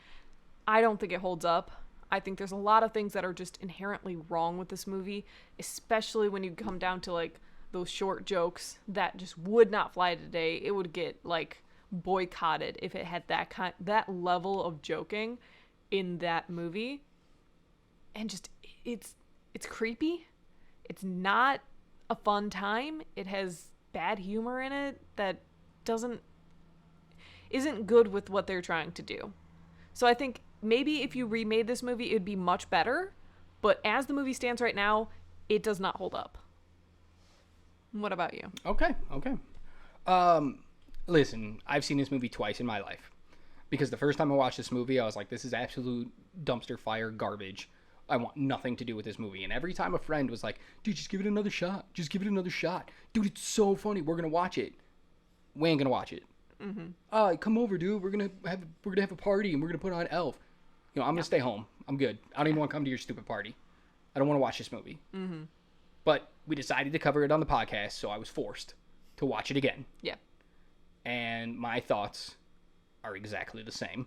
B: I don't think it holds up. I think there's a lot of things that are just inherently wrong with this movie, especially when you come down to like those short jokes that just would not fly today. It would get like boycotted if it had that level of joking in that movie. And just it's creepy. It's not a fun time. It has bad humor in it that isn't good with what they're trying to do. So I think maybe if you remade this movie, it'd be much better. But as the movie stands right now, it does not hold up. What about you?
A: Okay. Listen, I've seen this movie twice in my life. Because the first time I watched this movie, I was like, this is absolute dumpster fire garbage. I want nothing to do with this movie. And every time a friend was like, dude, just give it another shot. Just give it another shot. Dude, it's so funny. We're going to watch it. We ain't going to watch it. Come over, dude. We're gonna have a party and we're going to put on Elf. You know, I'm going to stay home. I'm good. I don't even want to come to your stupid party. I don't want to watch this movie. But we decided to cover it on the podcast, so I was forced to watch it again.
B: Yeah.
A: And my thoughts are exactly the same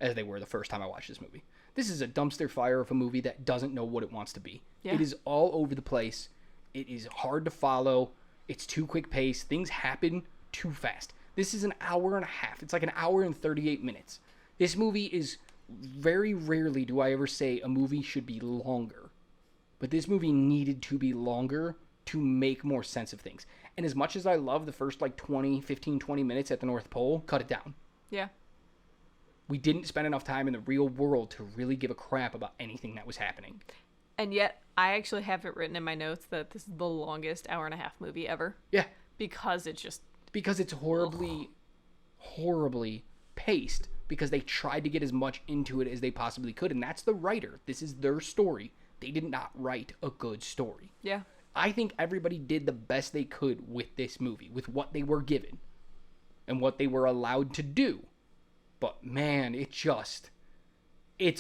A: as they were the first time I watched this movie. This is a dumpster fire of a movie that doesn't know what it wants to be. Yeah. It is all over the place. It is hard to follow. It's too quick paced. Things happen too fast. This is an hour and a half. It's like an hour and 38 minutes. This movie is, very rarely do I ever say a movie should be longer. But this movie needed to be longer to make more sense of things. And as much as I love the first like 20 minutes at the North Pole, cut it down.
B: Yeah.
A: We didn't spend enough time in the real world to really give a crap about anything that was happening.
B: And yet, I actually have it written in my notes that this is the longest hour and a half movie ever.
A: Yeah.
B: Because it's
A: horribly paced. Because they tried to get as much into it as they possibly could. And that's the writer. This is their story. They did not write a good story.
B: Yeah.
A: I think everybody did the best they could with this movie. With what they were given. And what they were allowed to do. But man, it's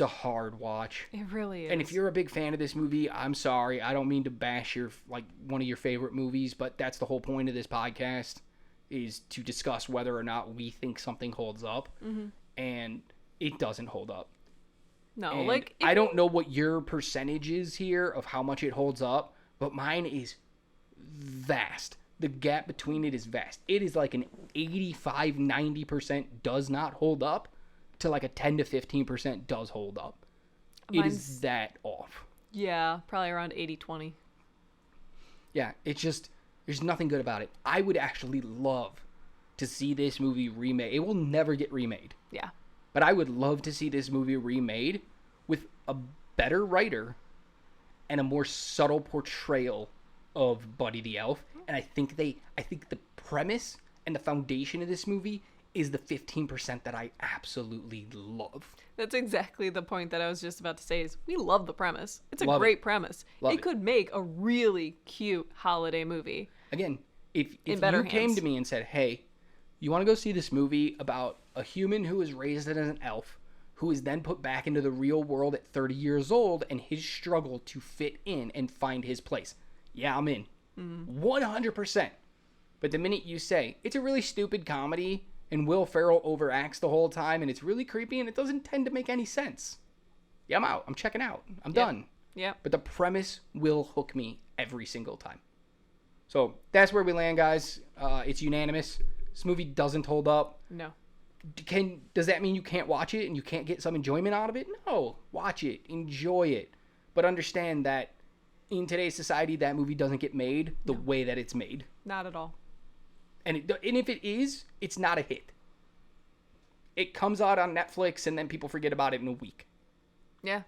A: a hard watch.
B: It really is.
A: And if you're a big fan of this movie, I'm sorry. I don't mean to bash one of your favorite movies, but that's the whole point of this podcast, is to discuss whether or not we think something holds up. And it doesn't hold up.
B: No,
A: and I don't know what your percentage is here of how much it holds up, but mine is vast. The gap between it is vast. It is like an 85-90% does not hold up to like a 10 to 15% does hold up. It is that off.
B: Yeah, probably around 80-20.
A: Yeah, it's just, there's nothing good about it. I would actually love to see this movie remade. It will never get remade.
B: Yeah.
A: But I would love to see this movie remade with a better writer and a more subtle portrayal of Buddy the Elf. And I think the premise and the foundation of this movie is the 15% that I absolutely love.
B: That's exactly the point that I was just about to say is we love the premise. It's a great premise. It could make a really cute holiday movie.
A: Again, if you came to me and said, hey, you want to go see this movie about a human who is raised as an elf, who is then put back into the real world at 30 years old and his struggle to fit in and find his place. Yeah, I'm in. 100%. But the minute you say, it's a really stupid comedy and Will Ferrell overacts the whole time and it's really creepy and it doesn't tend to make any sense. Yeah, I'm out. I'm checking out. I'm done.
B: Yeah.
A: But the premise will hook me every single time. So that's where we land, guys. It's unanimous. This movie doesn't hold up.
B: No.
A: Does that mean you can't watch it and you can't get some enjoyment out of it? No. Watch it. Enjoy it. But understand that in today's society, that movie doesn't get made the way that it's made.
B: Not at all.
A: And if it is, it's not a hit. It comes out on Netflix and then people forget about it in a week.
B: Yeah.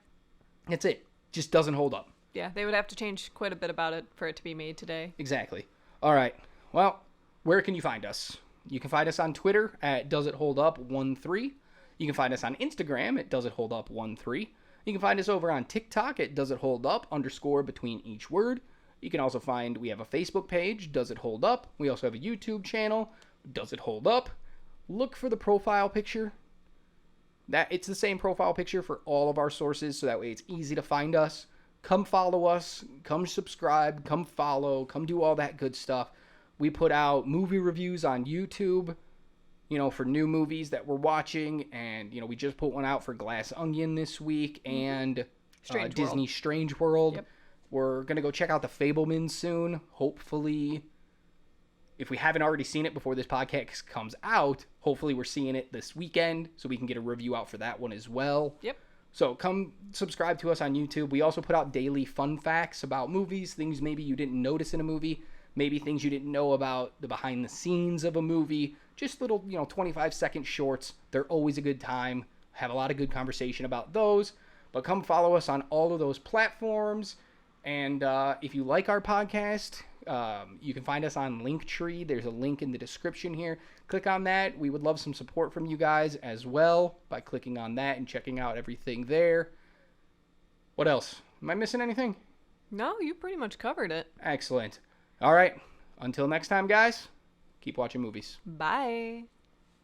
A: That's it. Just doesn't hold up.
B: Yeah, they would have to change quite a bit about it for it to be made today.
A: Exactly. All right. Well, where can you find us? You can find us on Twitter at DoesItHoldUp13. You can find us on Instagram at DoesItHoldUp13. You can find us over on TikTok at DoesItHoldUp_ between each word. You can also find, we have a Facebook page, Does It Hold Up? We also have a YouTube channel, Does It Hold Up? Look for the profile picture. It's the same profile picture for all of our sources, so that way it's easy to find us. Come follow us, come subscribe, come follow, come do all that good stuff. We put out movie reviews on YouTube, for new movies that we're watching, and, we just put one out for Glass Onion this week, and Disney Strange World.
B: Yep.
A: We're going to go check out The Fabelmans soon, hopefully. If we haven't already seen it before this podcast comes out, hopefully we're seeing it this weekend, so we can get a review out for that one as well.
B: Yep.
A: So come subscribe to us on YouTube. We also put out daily fun facts about movies, things maybe you didn't notice in a movie, maybe things you didn't know about the behind the scenes of a movie, just little, 25-second shorts. They're always a good time. Have a lot of good conversation about those. But come follow us on all of those platforms. And if you like our podcast, you can find us on Linktree. There's a link in the description here. Click on that. We would love some support from you guys as well by clicking on that and checking out everything there. What else? Am I missing anything?
B: No, you pretty much covered it.
A: Excellent. All right. Until next time, guys, keep watching movies.
B: Bye.